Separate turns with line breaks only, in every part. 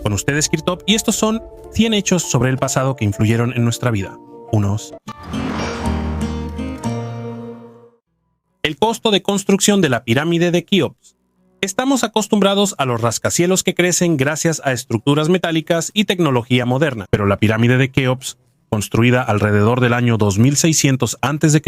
Con ustedes, Kirtop, y estos son 100 hechos sobre el pasado que influyeron en nuestra vida. El costo de construcción de la pirámide de Keops. Estamos acostumbrados a los rascacielos que crecen gracias a estructuras metálicas y tecnología moderna, pero la pirámide de Keops, construida alrededor del año 2600 a.C.,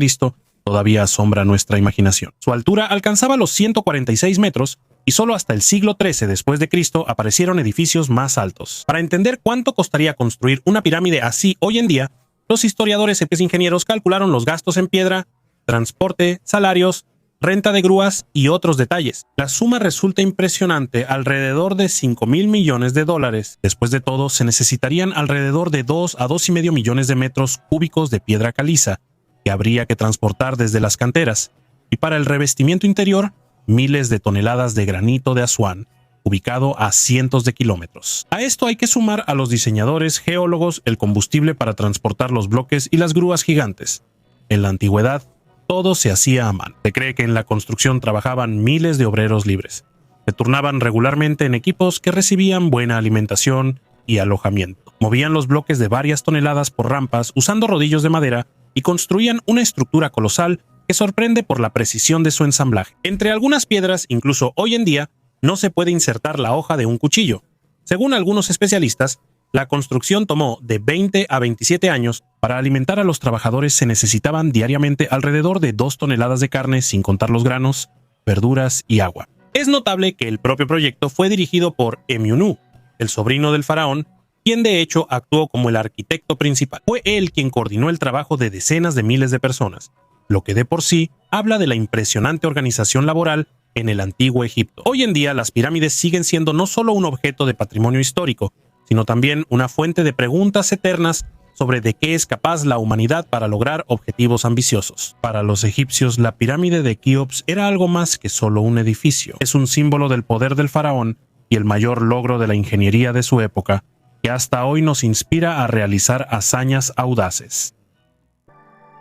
todavía asombra nuestra imaginación. Su altura alcanzaba los 146 metros y solo hasta el siglo XIII después de Cristo aparecieron edificios más altos. Para entender cuánto costaría construir una pirámide así hoy en día, los historiadores y ingenieros calcularon los gastos en piedra, transporte, salarios, renta de grúas y otros detalles. La suma resulta impresionante, alrededor de $5.000 millones. Después de todo, se necesitarían alrededor de 2 a 2,5 millones de metros cúbicos de piedra caliza, que habría que transportar desde las canteras, y para el revestimiento interior, miles de toneladas de granito de Asuán, ubicado a cientos de kilómetros. A esto hay que sumar a los diseñadores, geólogos, el combustible para transportar los bloques y las grúas gigantes. En la antigüedad, todo se hacía a mano. Se cree que en la construcción trabajaban miles de obreros libres. Se turnaban regularmente en equipos que recibían buena alimentación y alojamiento. Movían los bloques de varias toneladas por rampas usando rodillos de madera y construían una estructura colosal que sorprende por la precisión de su ensamblaje. Entre algunas piedras, incluso hoy en día, no se puede insertar la hoja de un cuchillo. Según algunos especialistas, la construcción tomó de 20 a 27 años. Para alimentar a los trabajadores se necesitaban diariamente alrededor de 2 toneladas de carne, sin contar los granos, verduras y agua. Es notable que el propio proyecto fue dirigido por Emiunu, el sobrino del faraón, quien de hecho actuó como el arquitecto principal. Fue él quien coordinó el trabajo de decenas de miles de personas, lo que de por sí habla de la impresionante organización laboral en el antiguo Egipto. Hoy en día las pirámides siguen siendo no solo un objeto de patrimonio histórico, sino también una fuente de preguntas eternas sobre de qué es capaz la humanidad para lograr objetivos ambiciosos. Para los egipcios, la pirámide de Keops era algo más que solo un edificio. Es un símbolo del poder del faraón y el mayor logro de la ingeniería de su época, que hasta hoy nos inspira a realizar hazañas audaces.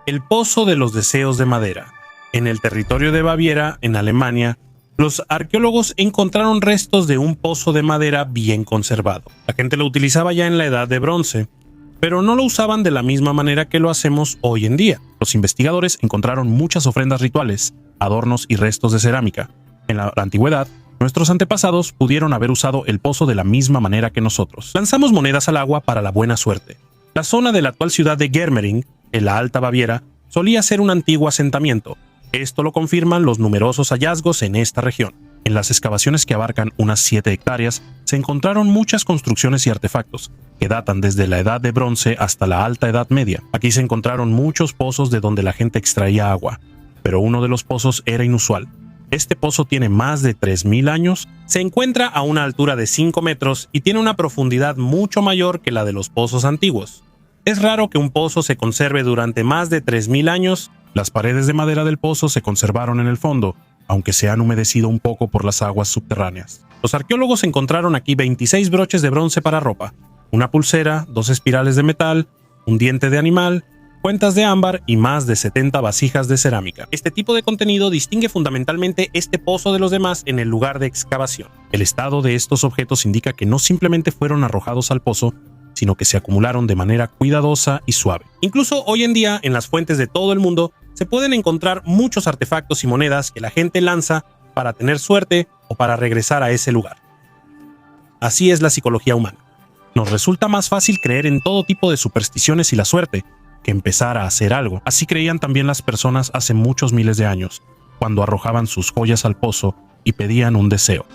El Pozo de los Deseos de Madera. En el territorio de Baviera, en Alemania, los arqueólogos encontraron restos de un pozo de madera bien conservado. La gente lo utilizaba ya en la Edad de Bronce, pero no lo usaban de la misma manera que lo hacemos hoy en día. Los investigadores encontraron muchas ofrendas rituales, adornos y restos de cerámica. En la antigüedad, nuestros antepasados pudieron haber usado el pozo de la misma manera que nosotros. Lanzamos monedas al agua para la buena suerte. La zona de la actual ciudad de Germering, en la Alta Baviera, solía ser un antiguo asentamiento. Esto lo confirman los numerosos hallazgos en esta región. En las excavaciones que abarcan unas 7 hectáreas, se encontraron muchas construcciones y artefactos, que datan desde la Edad de Bronce hasta la Alta Edad Media. Aquí se encontraron muchos pozos de donde la gente extraía agua, pero uno de los pozos era inusual. Este pozo tiene más de 3.000 años, se encuentra a una altura de 5 metros y tiene una profundidad mucho mayor que la de los pozos antiguos. Es raro que un pozo se conserve durante más de 3.000 años. Las paredes de madera del pozo se conservaron en el fondo, aunque se han humedecido un poco por las aguas subterráneas. Los arqueólogos encontraron aquí 26 broches de bronce para ropa, una pulsera, 2 espirales de metal, un diente de animal, cuentas de ámbar y más de 70 vasijas de cerámica. Este tipo de contenido distingue fundamentalmente este pozo de los demás en el lugar de excavación. El estado de estos objetos indica que no simplemente fueron arrojados al pozo, sino que se acumularon de manera cuidadosa y suave. Incluso hoy en día, en las fuentes de todo el mundo, se pueden encontrar muchos artefactos y monedas que la gente lanza para tener suerte o para regresar a ese lugar. Así es la psicología humana. Nos resulta más fácil creer en todo tipo de supersticiones y la suerte que empezar a hacer algo. Así creían también las personas hace muchos miles de años, cuando arrojaban sus joyas al pozo y pedían un deseo.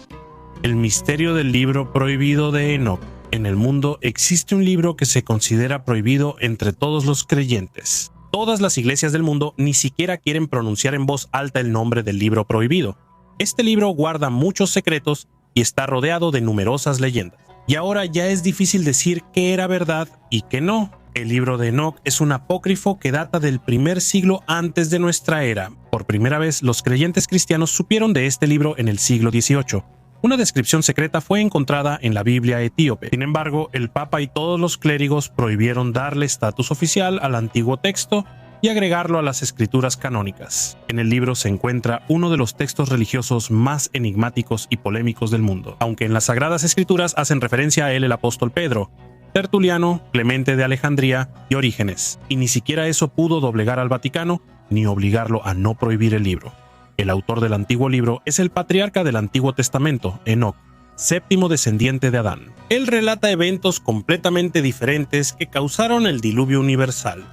El misterio del libro prohibido de Enoch. En el mundo existe un libro que se considera prohibido entre todos los creyentes. Todas las iglesias del mundo ni siquiera quieren pronunciar en voz alta el nombre del libro prohibido. Este libro guarda muchos secretos y está rodeado de numerosas leyendas. Y ahora ya es difícil decir qué era verdad y qué no. El libro de Enoch es un apócrifo que data del primer siglo antes de nuestra era. Por primera vez, los creyentes cristianos supieron de este libro en el siglo XVIII. Una descripción secreta fue encontrada en la Biblia etíope. Sin embargo, el Papa y todos los clérigos prohibieron darle estatus oficial al antiguo texto y agregarlo a las escrituras canónicas. En el libro se encuentra uno de los textos religiosos más enigmáticos y polémicos del mundo, aunque en las Sagradas Escrituras hacen referencia a él el apóstol Pedro, Tertuliano, Clemente de Alejandría y Orígenes, y ni siquiera eso pudo doblegar al Vaticano ni obligarlo a no prohibir el libro. El autor del antiguo libro es el patriarca del Antiguo Testamento, Enoc, séptimo descendiente de Adán. Él relata eventos completamente diferentes que causaron el diluvio universal.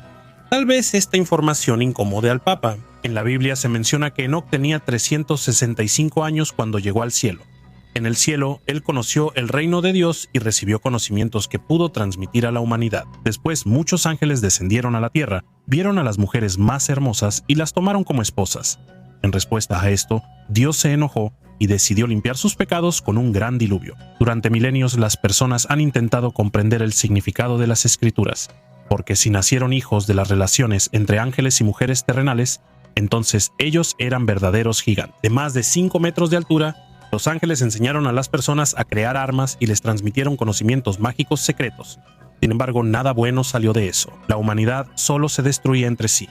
Tal vez esta información incomode al Papa. En la Biblia se menciona que Enoc tenía 365 años cuando llegó al cielo. En el cielo, él conoció el reino de Dios y recibió conocimientos que pudo transmitir a la humanidad. Después, muchos ángeles descendieron a la tierra, vieron a las mujeres más hermosas y las tomaron como esposas. En respuesta a esto, Dios se enojó y decidió limpiar sus pecados con un gran diluvio. Durante milenios, las personas han intentado comprender el significado de las Escrituras, porque si nacieron hijos de las relaciones entre ángeles y mujeres terrenales, entonces ellos eran verdaderos gigantes. De más de 5 metros de altura, los ángeles enseñaron a las personas a crear armas y les transmitieron conocimientos mágicos secretos. Sin embargo, nada bueno salió de eso. La humanidad solo se destruía entre sí.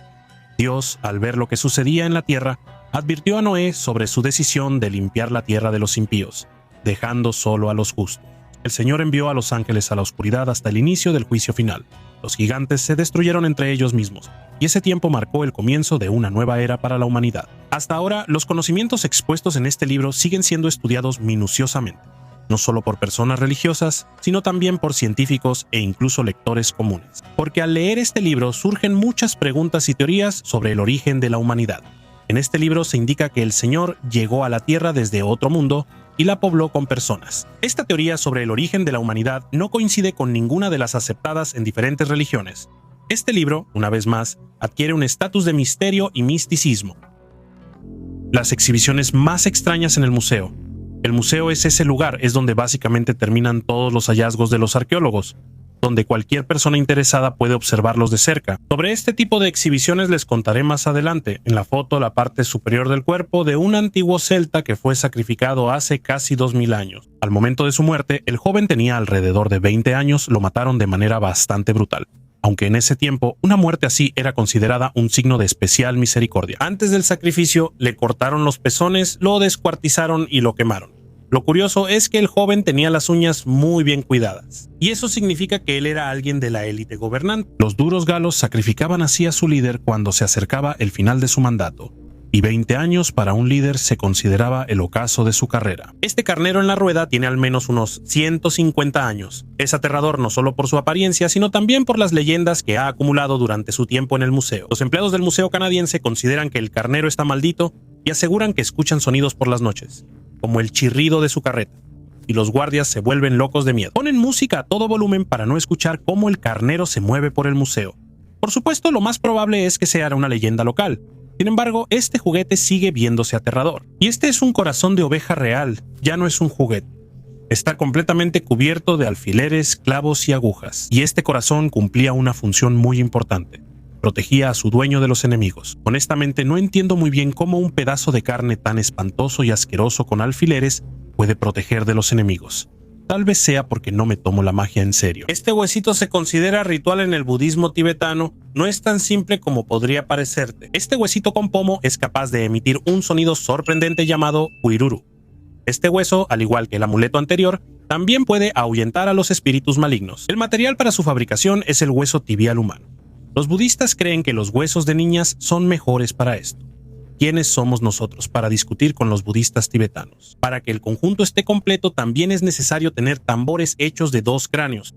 Dios, al ver lo que sucedía en la tierra, advirtió a Noé sobre su decisión de limpiar la tierra de los impíos, dejando solo a los justos. El Señor envió a los ángeles a la oscuridad hasta el inicio del juicio final. Los gigantes se destruyeron entre ellos mismos, y ese tiempo marcó el comienzo de una nueva era para la humanidad. Hasta ahora, los conocimientos expuestos en este libro siguen siendo estudiados minuciosamente, no solo por personas religiosas, sino también por científicos e incluso lectores comunes. Porque al leer este libro surgen muchas preguntas y teorías sobre el origen de la humanidad. En este libro se indica que el Señor llegó a la Tierra desde otro mundo y la pobló con personas. Esta teoría sobre el origen de la humanidad no coincide con ninguna de las aceptadas en diferentes religiones. Este libro, una vez más, adquiere un estatus de misterio y misticismo. Las exhibiciones más extrañas en el museo. El museo es ese lugar, es donde básicamente terminan todos los hallazgos de los arqueólogos, donde cualquier persona interesada puede observarlos de cerca. Sobre este tipo de exhibiciones les contaré más adelante. En la foto, la parte superior del cuerpo de un antiguo celta que fue sacrificado hace casi 2000 años. Al momento de su muerte, el joven tenía alrededor de 20 años, lo mataron de manera bastante brutal. Aunque en ese tiempo, una muerte así era considerada un signo de especial misericordia. Antes del sacrificio, le cortaron los pezones, lo descuartizaron y lo quemaron. Lo curioso es que el joven tenía las uñas muy bien cuidadas, y eso significa que él era alguien de la élite gobernante. Los duros galos sacrificaban así a su líder cuando se acercaba el final de su mandato, y 20 años para un líder se consideraba el ocaso de su carrera. Este carnero en la rueda tiene al menos unos 150 años. Es aterrador no solo por su apariencia, sino también por las leyendas que ha acumulado durante su tiempo en el museo. Los empleados del museo canadiense consideran que el carnero está maldito y aseguran que escuchan sonidos por las noches, como el chirrido de su carreta, y los guardias se vuelven locos de miedo. Ponen música a todo volumen para no escuchar cómo el carnero se mueve por el museo. Por supuesto, lo más probable es que sea una leyenda local. Sin embargo, este juguete sigue viéndose aterrador. Y este es un corazón de oveja real, ya no es un juguete. Está completamente cubierto de alfileres, clavos y agujas, y este corazón cumplía una función muy importante. Protegía a su dueño de los enemigos. Honestamente, no entiendo muy bien cómo un pedazo de carne tan espantoso y asqueroso con alfileres puede proteger de los enemigos. Tal vez sea porque no me tomo la magia en serio. Este huesito se considera ritual en el budismo tibetano. No es tan simple como podría parecerte. Este huesito con pomo es capaz de emitir un sonido sorprendente llamado huiruru. Este hueso, al igual que el amuleto anterior, también puede ahuyentar a los espíritus malignos. El material para su fabricación es el hueso tibial humano. Los budistas creen que los huesos de niñas son mejores para esto. ¿Quiénes somos nosotros para discutir con los budistas tibetanos? Para que el conjunto esté completo también es necesario tener tambores hechos de 2 cráneos.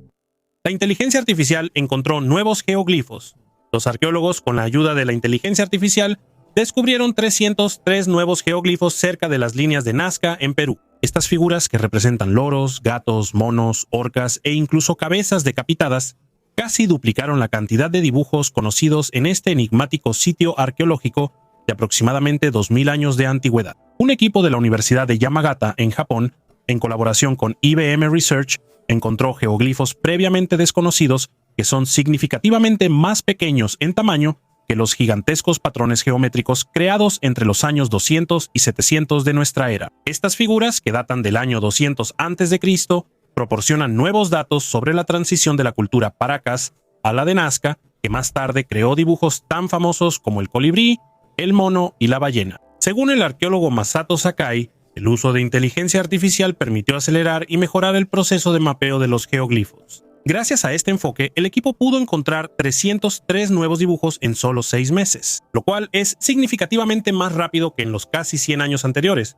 La inteligencia artificial encontró nuevos geoglifos. Los arqueólogos, con la ayuda de la inteligencia artificial, descubrieron 303 nuevos geoglifos cerca de las líneas de Nazca en Perú. Estas figuras, que representan loros, gatos, monos, orcas e incluso cabezas decapitadas, casi duplicaron la cantidad de dibujos conocidos en este enigmático sitio arqueológico de aproximadamente 2000 años de antigüedad. Un equipo de la Universidad de Yamagata, en Japón, en colaboración con IBM Research, encontró geoglifos previamente desconocidos que son significativamente más pequeños en tamaño que los gigantescos patrones geométricos creados entre los años 200 y 700 de nuestra era. Estas figuras, que datan del año 200 a.C., proporcionan nuevos datos sobre la transición de la cultura Paracas a la de Nazca que más tarde creó dibujos tan famosos como el colibrí, el mono y la ballena. Según el arqueólogo Masato Sakai, el uso de inteligencia artificial permitió acelerar y mejorar el proceso de mapeo de los geoglifos. Gracias a este enfoque, el equipo pudo encontrar 303 nuevos dibujos en solo 6 meses, lo cual es significativamente más rápido que en los casi 100 años anteriores,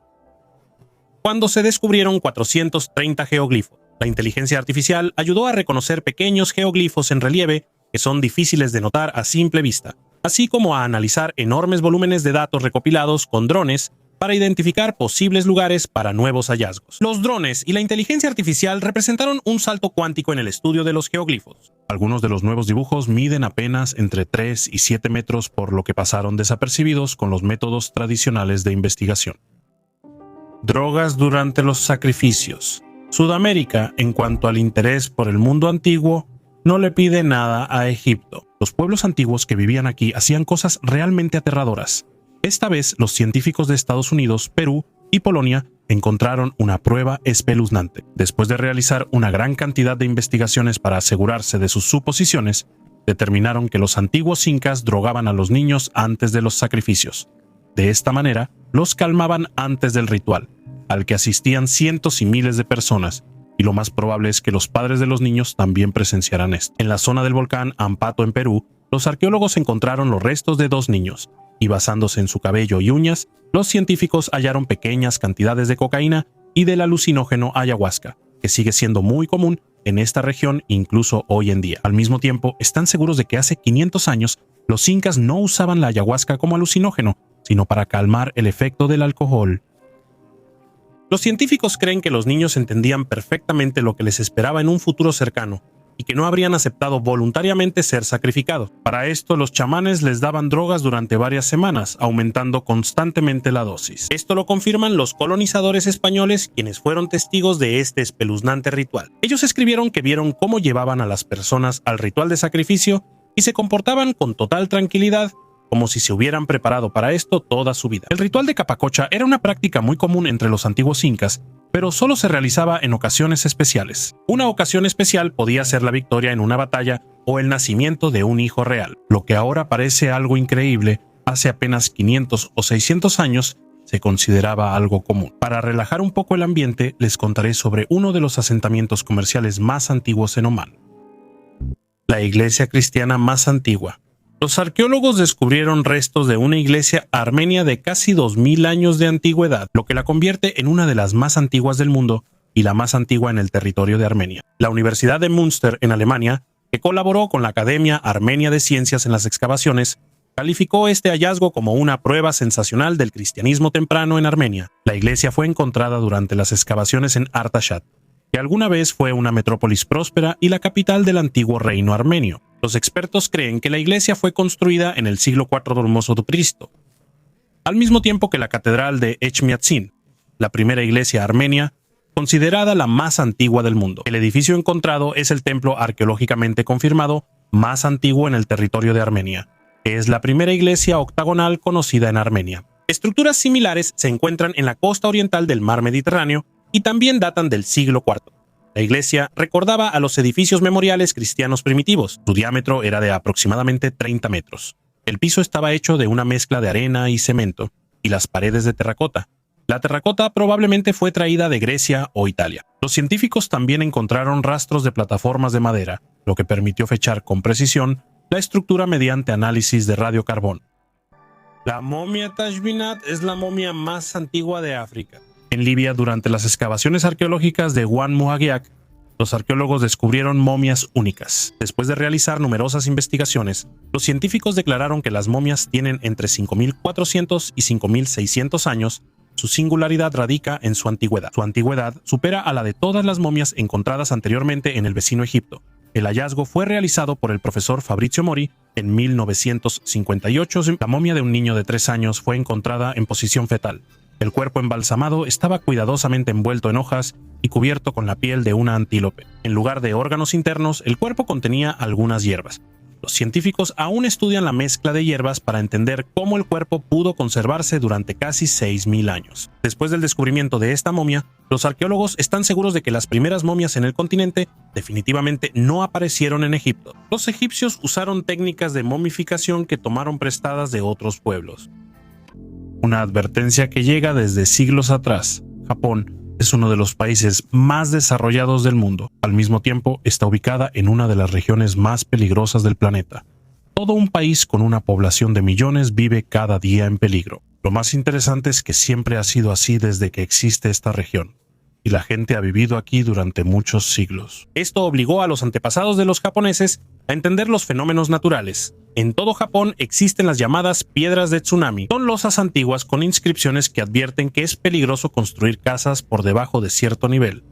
cuando se descubrieron 430 geoglifos. La inteligencia artificial ayudó a reconocer pequeños geoglifos en relieve que son difíciles de notar a simple vista, así como a analizar enormes volúmenes de datos recopilados con drones para identificar posibles lugares para nuevos hallazgos. Los drones y la inteligencia artificial representaron un salto cuántico en el estudio de los geoglifos. Algunos de los nuevos dibujos miden apenas entre 3 y 7 metros, por lo que pasaron desapercibidos con los métodos tradicionales de investigación. Drogas durante los sacrificios. Sudamérica, en cuanto al interés por el mundo antiguo, no le pide nada a Egipto. Los pueblos antiguos que vivían aquí hacían cosas realmente aterradoras. Esta vez, los científicos de Estados Unidos, Perú y Polonia encontraron una prueba espeluznante. Después de realizar una gran cantidad de investigaciones para asegurarse de sus suposiciones, determinaron que los antiguos incas drogaban a los niños antes de los sacrificios. De esta manera, los calmaban antes del ritual, al que asistían cientos y miles de personas, y lo más probable es que los padres de los niños también presenciaran esto. En la zona del volcán Ampato en Perú, los arqueólogos encontraron los restos de 2 niños, y basándose en su cabello y uñas, los científicos hallaron pequeñas cantidades de cocaína y del alucinógeno ayahuasca, que sigue siendo muy común en esta región incluso hoy en día. Al mismo tiempo, están seguros de que hace 500 años los incas no usaban la ayahuasca como alucinógeno, sino para calmar el efecto del alcohol. Los científicos creen que los niños entendían perfectamente lo que les esperaba en un futuro cercano y que no habrían aceptado voluntariamente ser sacrificados. Para esto, los chamanes les daban drogas durante varias semanas, aumentando constantemente la dosis. Esto lo confirman los colonizadores españoles, quienes fueron testigos de este espeluznante ritual. Ellos escribieron que vieron cómo llevaban a las personas al ritual de sacrificio y se comportaban con total tranquilidad, como si se hubieran preparado para esto toda su vida. El ritual de Capacocha era una práctica muy común entre los antiguos incas, pero solo se realizaba en ocasiones especiales. Una ocasión especial podía ser la victoria en una batalla o el nacimiento de un hijo real. Lo que ahora parece algo increíble, hace apenas 500 o 600 años se consideraba algo común. Para relajar un poco el ambiente, les contaré sobre uno de los asentamientos comerciales más antiguos en Omán. La iglesia cristiana más antigua. Los arqueólogos descubrieron restos de una iglesia armenia de casi 2000 años de antigüedad, lo que la convierte en una de las más antiguas del mundo y la más antigua en el territorio de Armenia. La Universidad de Münster, en Alemania, que colaboró con la Academia Armenia de Ciencias en las excavaciones, calificó este hallazgo como una prueba sensacional del cristianismo temprano en Armenia. La iglesia fue encontrada durante las excavaciones en Artashat, que alguna vez fue una metrópolis próspera y la capital del antiguo reino armenio. Los expertos creen que la iglesia fue construida en el siglo IV Hermoso de Cristo, al mismo tiempo que la catedral de Echmiadzin, la primera iglesia armenia, considerada la más antigua del mundo. El edificio encontrado es el templo arqueológicamente confirmado más antiguo en el territorio de Armenia. Es la primera iglesia octagonal conocida en Armenia. Estructuras similares se encuentran en la costa oriental del mar Mediterráneo y también datan del siglo IV. La iglesia recordaba a los edificios memoriales cristianos primitivos. Su diámetro era de aproximadamente 30 metros. El piso estaba hecho de una mezcla de arena y cemento, y las paredes de terracota. La terracota probablemente fue traída de Grecia o Italia. Los científicos también encontraron rastros de plataformas de madera, lo que permitió fechar con precisión la estructura mediante análisis de radiocarbón. La momia Tashbinat es la momia más antigua de África. En Libia, durante las excavaciones arqueológicas de Wad Muhagiak, los arqueólogos descubrieron momias únicas. Después de realizar numerosas investigaciones, los científicos declararon que las momias tienen entre 5.400 y 5.600 años. Su singularidad radica en su antigüedad. Su antigüedad supera a la de todas las momias encontradas anteriormente en el vecino Egipto. El hallazgo fue realizado por el profesor Fabrizio Mori en 1958. La momia de un niño de 3 años fue encontrada en posición fetal. El cuerpo embalsamado estaba cuidadosamente envuelto en hojas y cubierto con la piel de una antílope. En lugar de órganos internos, el cuerpo contenía algunas hierbas. Los científicos aún estudian la mezcla de hierbas para entender cómo el cuerpo pudo conservarse durante casi 6.000 años. Después del descubrimiento de esta momia, los arqueólogos están seguros de que las primeras momias en el continente definitivamente no aparecieron en Egipto. Los egipcios usaron técnicas de momificación que tomaron prestadas de otros pueblos. Una advertencia que llega desde siglos atrás. Japón es uno de los países más desarrollados del mundo. Al mismo tiempo, está ubicada en una de las regiones más peligrosas del planeta. Todo un país con una población de millones vive cada día en peligro. Lo más interesante es que siempre ha sido así desde que existe esta región, y la gente ha vivido aquí durante muchos siglos. Esto obligó a los antepasados de los japoneses a entender los fenómenos naturales. En todo Japón existen las llamadas piedras de tsunami. Son losas antiguas con inscripciones que advierten que es peligroso construir casas por debajo de cierto nivel.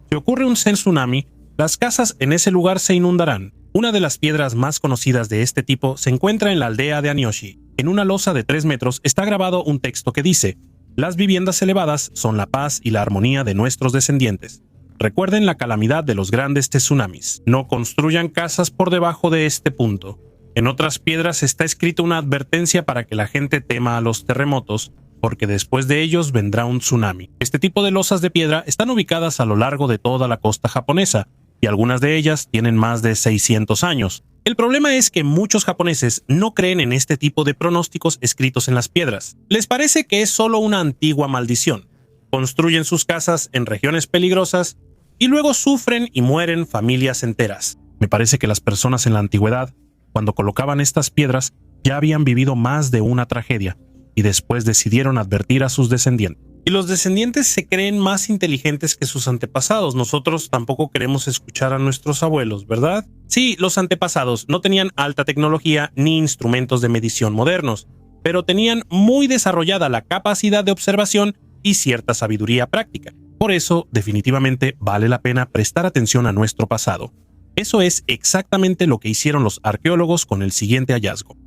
Si ocurre un tsunami, las casas en ese lugar se inundarán. Una de las piedras más conocidas de este tipo se encuentra en la aldea de Anioshi. En una losa de 3 metros está grabado un texto que dice: "Las viviendas elevadas son la paz y la armonía de nuestros descendientes. Recuerden la calamidad de los grandes tsunamis. No construyan casas por debajo de este punto". En otras piedras está escrita una advertencia para que la gente tema a los terremotos, porque después de ellos vendrá un tsunami. Este tipo de losas de piedra están ubicadas a lo largo de toda la costa japonesa, y algunas de ellas tienen más de 600 años. El problema es que muchos japoneses no creen en este tipo de pronósticos escritos en las piedras. Les parece que es solo una antigua maldición. Construyen sus casas en regiones peligrosas y luego sufren y mueren familias enteras. Me parece que las personas en la antigüedad, cuando colocaban estas piedras, ya habían vivido más de una tragedia y después decidieron advertir a sus descendientes. Y los descendientes se creen más inteligentes que sus antepasados. Nosotros tampoco queremos escuchar a nuestros abuelos, ¿verdad? Sí, los antepasados no tenían alta tecnología ni instrumentos de medición modernos, pero tenían muy desarrollada la capacidad de observación y cierta sabiduría práctica. Por eso, definitivamente vale la pena prestar atención a nuestro pasado. Eso es exactamente lo que hicieron los arqueólogos con el siguiente hallazgo.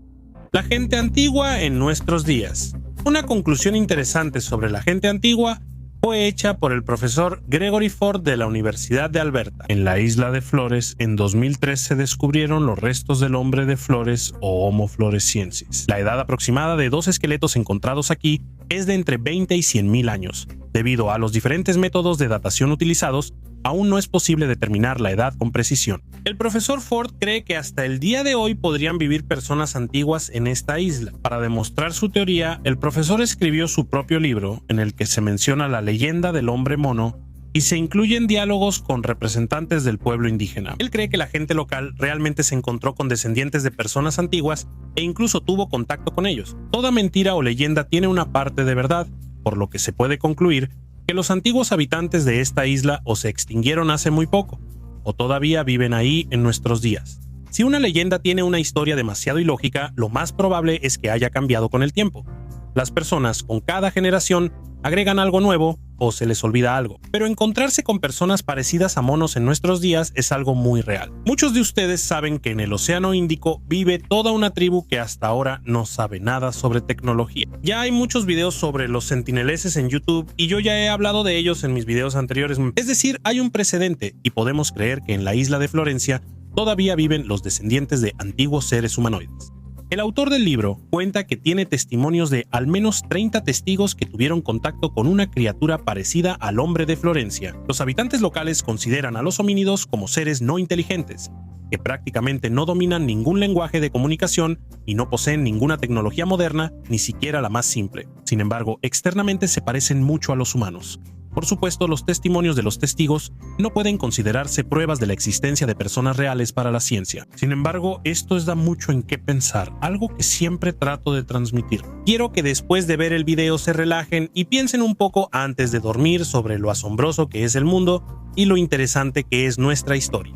La gente antigua en nuestros días. Una conclusión interesante sobre la gente antigua fue hecha por el profesor Gregory Ford de la Universidad de Alberta. En la isla de Flores, en 2003 se descubrieron los restos del hombre de Flores o Homo floresiensis. La edad aproximada de 2 esqueletos encontrados aquí es de entre 20 y 100.000 años. Debido a los diferentes métodos de datación utilizados, aún no es posible determinar la edad con precisión. El profesor Ford cree que hasta el día de hoy podrían vivir personas antiguas en esta isla. Para demostrar su teoría, el profesor escribió su propio libro, en el que se menciona la leyenda del hombre mono y se incluyen diálogos con representantes del pueblo indígena. Él cree que la gente local realmente se encontró con descendientes de personas antiguas e incluso tuvo contacto con ellos. Toda mentira o leyenda tiene una parte de verdad, por lo que se puede concluir que los antiguos habitantes de esta isla o se extinguieron hace muy poco, o todavía viven ahí en nuestros días. Si una leyenda tiene una historia demasiado ilógica, lo más probable es que haya cambiado con el tiempo. Las personas con cada generación agregan algo nuevo o se les olvida algo, pero encontrarse con personas parecidas a monos en nuestros días es algo muy real. Muchos de ustedes saben que en el Océano Índico vive toda una tribu que hasta ahora no sabe nada sobre tecnología. Ya hay muchos videos sobre los sentineleses en YouTube y yo ya he hablado de ellos en mis videos anteriores. Es decir, hay un precedente y podemos creer que en la isla de Florencia todavía viven los descendientes de antiguos seres humanoides. El autor del libro cuenta que tiene testimonios de al menos 30 testigos que tuvieron contacto con una criatura parecida al hombre de Florencia. Los habitantes locales consideran a los homínidos como seres no inteligentes, que prácticamente no dominan ningún lenguaje de comunicación y no poseen ninguna tecnología moderna, ni siquiera la más simple. Sin embargo, externamente se parecen mucho a los humanos. Por supuesto, los testimonios de los testigos no pueden considerarse pruebas de la existencia de personas reales para la ciencia. Sin embargo, esto da mucho en qué pensar, algo que siempre trato de transmitir. Quiero que después de ver el video se relajen y piensen un poco antes de dormir sobre lo asombroso que es el mundo y lo interesante que es nuestra historia.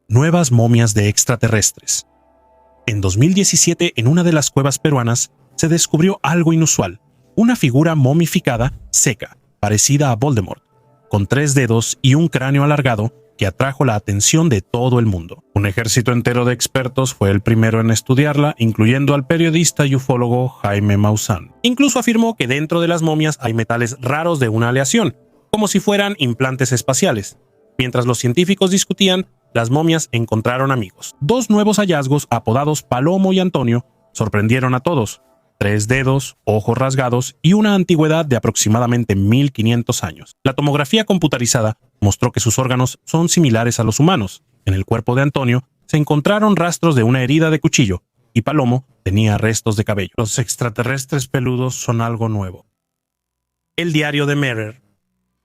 Nuevas momias de extraterrestres. En 2017, en una de las cuevas peruanas, se descubrió algo inusual, una figura momificada seca, parecida a Voldemort, con 3 dedos y un cráneo alargado que atrajo la atención de todo el mundo. Un ejército entero de expertos fue el primero en estudiarla, incluyendo al periodista y ufólogo Jaime Maussan. Incluso afirmó que dentro de las momias hay metales raros de una aleación, como si fueran implantes espaciales. Mientras los científicos discutían, las momias encontraron amigos. Dos nuevos hallazgos, apodados Palomo y Antonio, sorprendieron a todos. 3 dedos, ojos rasgados y una antigüedad de aproximadamente 1500 años. La tomografía computarizada mostró que sus órganos son similares a los humanos. En el cuerpo de Antonio se encontraron rastros de una herida de cuchillo y Palomo tenía restos de cabello. Los extraterrestres peludos son algo nuevo. El diario de Merer.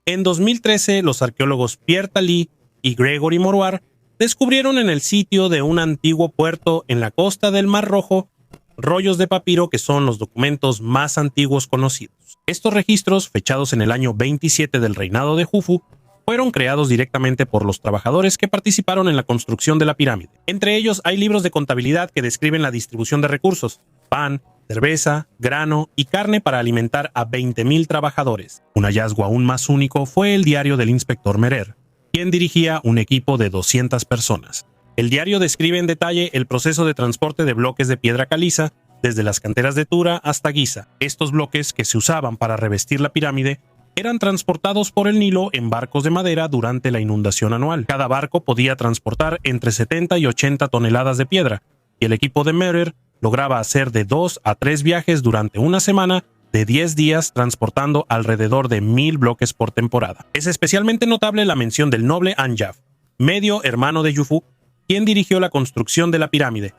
En 2013, los arqueólogos Pierre Tally y Gregory Moroir descubrieron en el sitio de un antiguo puerto en la costa del Mar Rojo rollos de papiro que son los documentos más antiguos conocidos. Estos registros, fechados en el año 27 del reinado de Jufu, fueron creados directamente por los trabajadores que participaron en la construcción de la pirámide. Entre ellos hay libros de contabilidad que describen la distribución de recursos: pan, cerveza, grano y carne para alimentar a 20,000 trabajadores. Un hallazgo aún más único fue el diario del inspector Merer, quien dirigía un equipo de 200 personas. El diario describe en detalle el proceso de transporte de bloques de piedra caliza desde las canteras de Tura hasta Giza. Estos bloques, que se usaban para revestir la pirámide, eran transportados por el Nilo en barcos de madera durante la inundación anual. Cada barco podía transportar entre 70 y 80 toneladas de piedra, y el equipo de Merer lograba hacer de 2 a 3 viajes durante una semana de 10 días, transportando alrededor de 1000 bloques por temporada. Es especialmente notable la mención del noble Anjaf, medio hermano de Jufu, quien dirigió la construcción de la pirámide.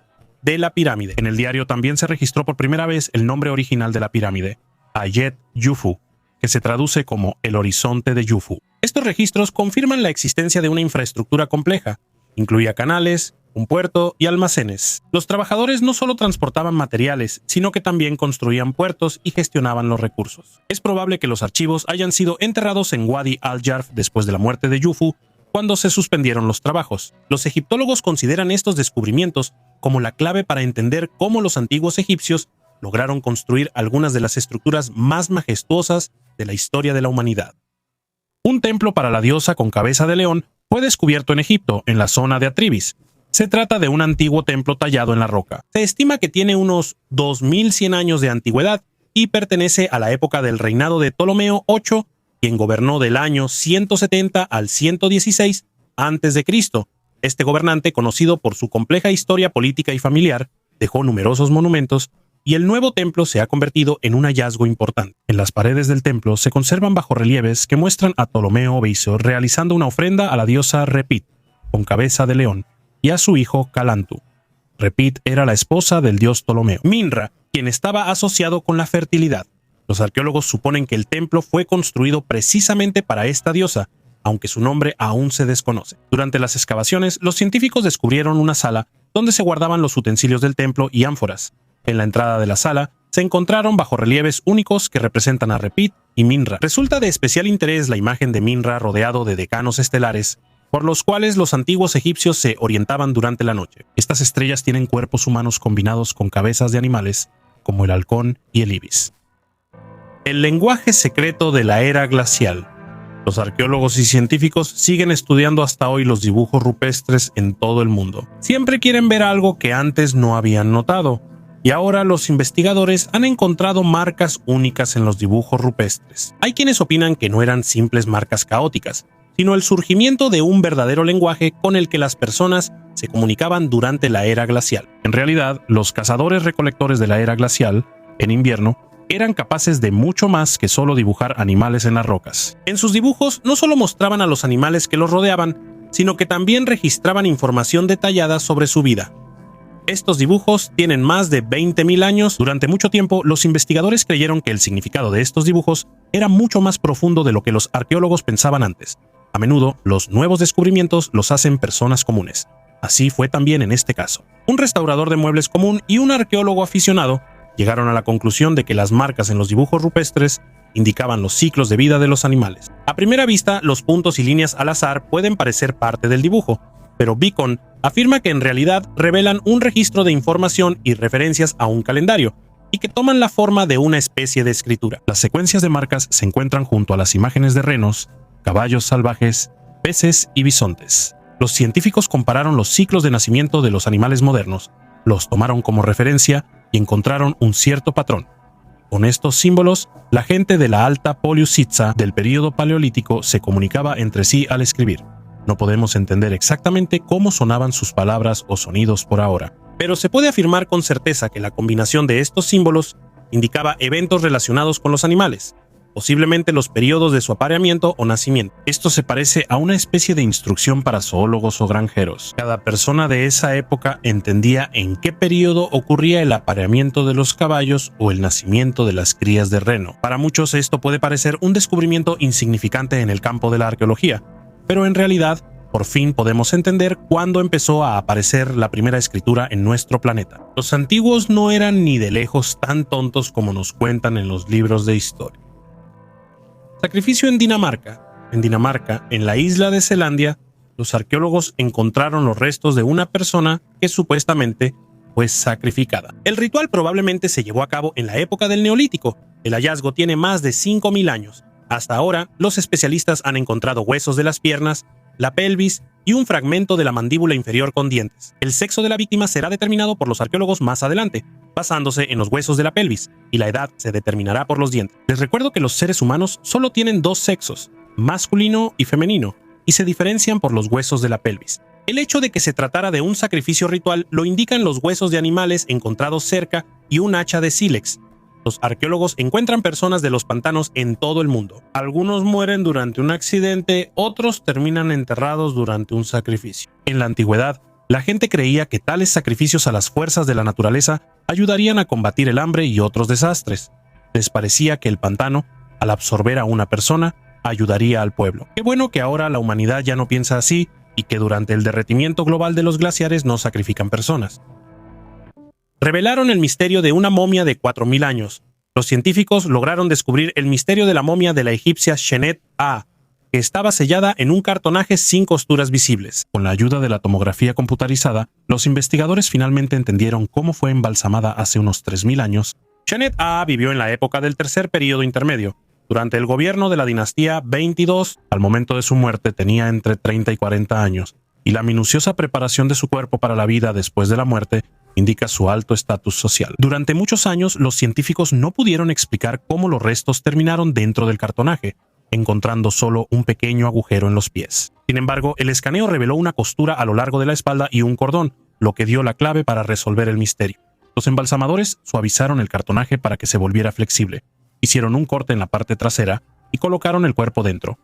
En el diario también se registró por primera vez el nombre original de la pirámide, Ayet Jufu, que se traduce como el horizonte de Jufu. Estos registros confirman la existencia de una infraestructura compleja. Incluía canales, un puerto y almacenes. Los trabajadores no solo transportaban materiales, sino que también construían puertos y gestionaban los recursos. Es probable que los archivos hayan sido enterrados en Wadi al-Jarf después de la muerte de Jufu, cuando se suspendieron los trabajos. Los egiptólogos consideran estos descubrimientos como la clave para entender cómo los antiguos egipcios lograron construir algunas de las estructuras más majestuosas de la historia de la humanidad. Un templo para la diosa con cabeza de león fue descubierto en Egipto, en la zona de Atribis. Se trata de un antiguo templo tallado en la roca. Se estima que tiene unos 2100 años de antigüedad y pertenece a la época del reinado de Ptolomeo VIII, quien gobernó del año 170 al 116 a.C. Este gobernante, conocido por su compleja historia política y familiar, dejó numerosos monumentos y el nuevo templo se ha convertido en un hallazgo importante. En las paredes del templo se conservan bajorrelieves que muestran a Ptolomeo Beiso realizando una ofrenda a la diosa Repit, con cabeza de león, y a su hijo Calantu. Repit era la esposa del dios Ptolomeo. Minra, quien estaba asociado con la fertilidad. Los arqueólogos suponen que el templo fue construido precisamente para esta diosa, aunque su nombre aún se desconoce. Durante las excavaciones, los científicos descubrieron una sala donde se guardaban los utensilios del templo y ánforas. En la entrada de la sala se encontraron bajorrelieves únicos que representan a Repit y Minra. Resulta de especial interés la imagen de Minra rodeado de decanos estelares, por los cuales los antiguos egipcios se orientaban durante la noche. Estas estrellas tienen cuerpos humanos combinados con cabezas de animales, como el halcón y el ibis. El lenguaje secreto de la era glacial. Los arqueólogos y científicos siguen estudiando hasta hoy los dibujos rupestres en todo el mundo. Siempre quieren ver algo que antes no habían notado, y ahora los investigadores han encontrado marcas únicas en los dibujos rupestres. Hay quienes opinan que no eran simples marcas caóticas, sino el surgimiento de un verdadero lenguaje con el que las personas se comunicaban durante la era glacial. En realidad, los cazadores-recolectores de la era glacial, en invierno, eran capaces de mucho más que solo dibujar animales en las rocas. En sus dibujos no solo mostraban a los animales que los rodeaban, sino que también registraban información detallada sobre su vida. Estos dibujos tienen más de 20.000 años. Durante mucho tiempo, los investigadores creyeron que el significado de estos dibujos era mucho más profundo de lo que los arqueólogos pensaban antes. A menudo, los nuevos descubrimientos los hacen personas comunes. Así fue también en este caso. Un restaurador de muebles común y un arqueólogo aficionado llegaron a la conclusión de que las marcas en los dibujos rupestres indicaban los ciclos de vida de los animales. A primera vista, los puntos y líneas al azar pueden parecer parte del dibujo, pero Beacon afirma que en realidad revelan un registro de información y referencias a un calendario, y que toman la forma de una especie de escritura. Las secuencias de marcas se encuentran junto a las imágenes de renos, caballos salvajes, peces y bisontes. Los científicos compararon los ciclos de nacimiento de los animales modernos, los tomaron como referencia y encontraron un cierto patrón. Con estos símbolos, la gente de la Alta Poliusitsa del período paleolítico se comunicaba entre sí al escribir. No podemos entender exactamente cómo sonaban sus palabras o sonidos por ahora, pero se puede afirmar con certeza que la combinación de estos símbolos indicaba eventos relacionados con los animales, posiblemente los periodos de su apareamiento o nacimiento. Esto se parece a una especie de instrucción para zoólogos o granjeros. Cada persona de esa época entendía en qué periodo ocurría el apareamiento de los caballos o el nacimiento de las crías de reno. Para muchos esto puede parecer un descubrimiento insignificante en el campo de la arqueología, pero en realidad, por fin podemos entender cuándo empezó a aparecer la primera escritura en nuestro planeta. Los antiguos no eran ni de lejos tan tontos como nos cuentan en los libros de historia. Sacrificio en Dinamarca. En Dinamarca, en la isla de Zelandia, los arqueólogos encontraron los restos de una persona que supuestamente fue sacrificada. El ritual probablemente se llevó a cabo en la época del Neolítico. El hallazgo tiene más de 5.000 años. Hasta ahora, los especialistas han encontrado huesos de las piernas, la pelvis y un fragmento de la mandíbula inferior con dientes. El sexo de la víctima será determinado por los arqueólogos más adelante, basándose en los huesos de la pelvis, y la edad se determinará por los dientes. Les recuerdo que los seres humanos solo tienen dos sexos, masculino y femenino, y se diferencian por los huesos de la pelvis. El hecho de que se tratara de un sacrificio ritual lo indican los huesos de animales encontrados cerca y un hacha de sílex. Los arqueólogos encuentran personas de los pantanos en todo el mundo. Algunos mueren durante un accidente, otros terminan enterrados durante un sacrificio. En la antigüedad, la gente creía que tales sacrificios a las fuerzas de la naturaleza ayudarían a combatir el hambre y otros desastres. Les parecía que el pantano, al absorber a una persona, ayudaría al pueblo. Qué bueno que ahora la humanidad ya no piensa así y que durante el derretimiento global de los glaciares no sacrifican personas. Revelaron el misterio de una momia de 4.000 años. Los científicos lograron descubrir el misterio de la momia de la egipcia Shenet A, que estaba sellada en un cartonaje sin costuras visibles. Con la ayuda de la tomografía computarizada, los investigadores finalmente entendieron cómo fue embalsamada hace unos 3.000 años. Shenet A vivió en la época del tercer período intermedio. Durante el gobierno de la dinastía 22, al momento de su muerte tenía entre 30 y 40 años, y la minuciosa preparación de su cuerpo para la vida después de la muerte indica su alto estatus social. Durante muchos años, los científicos no pudieron explicar cómo los restos terminaron dentro del cartonaje, encontrando solo un pequeño agujero en los pies. Sin embargo, el escaneo reveló una costura a lo largo de la espalda y un cordón, lo que dio la clave para resolver el misterio. Los embalsamadores suavizaron el cartonaje para que se volviera flexible, hicieron un corte en la parte trasera y colocaron el cuerpo dentro.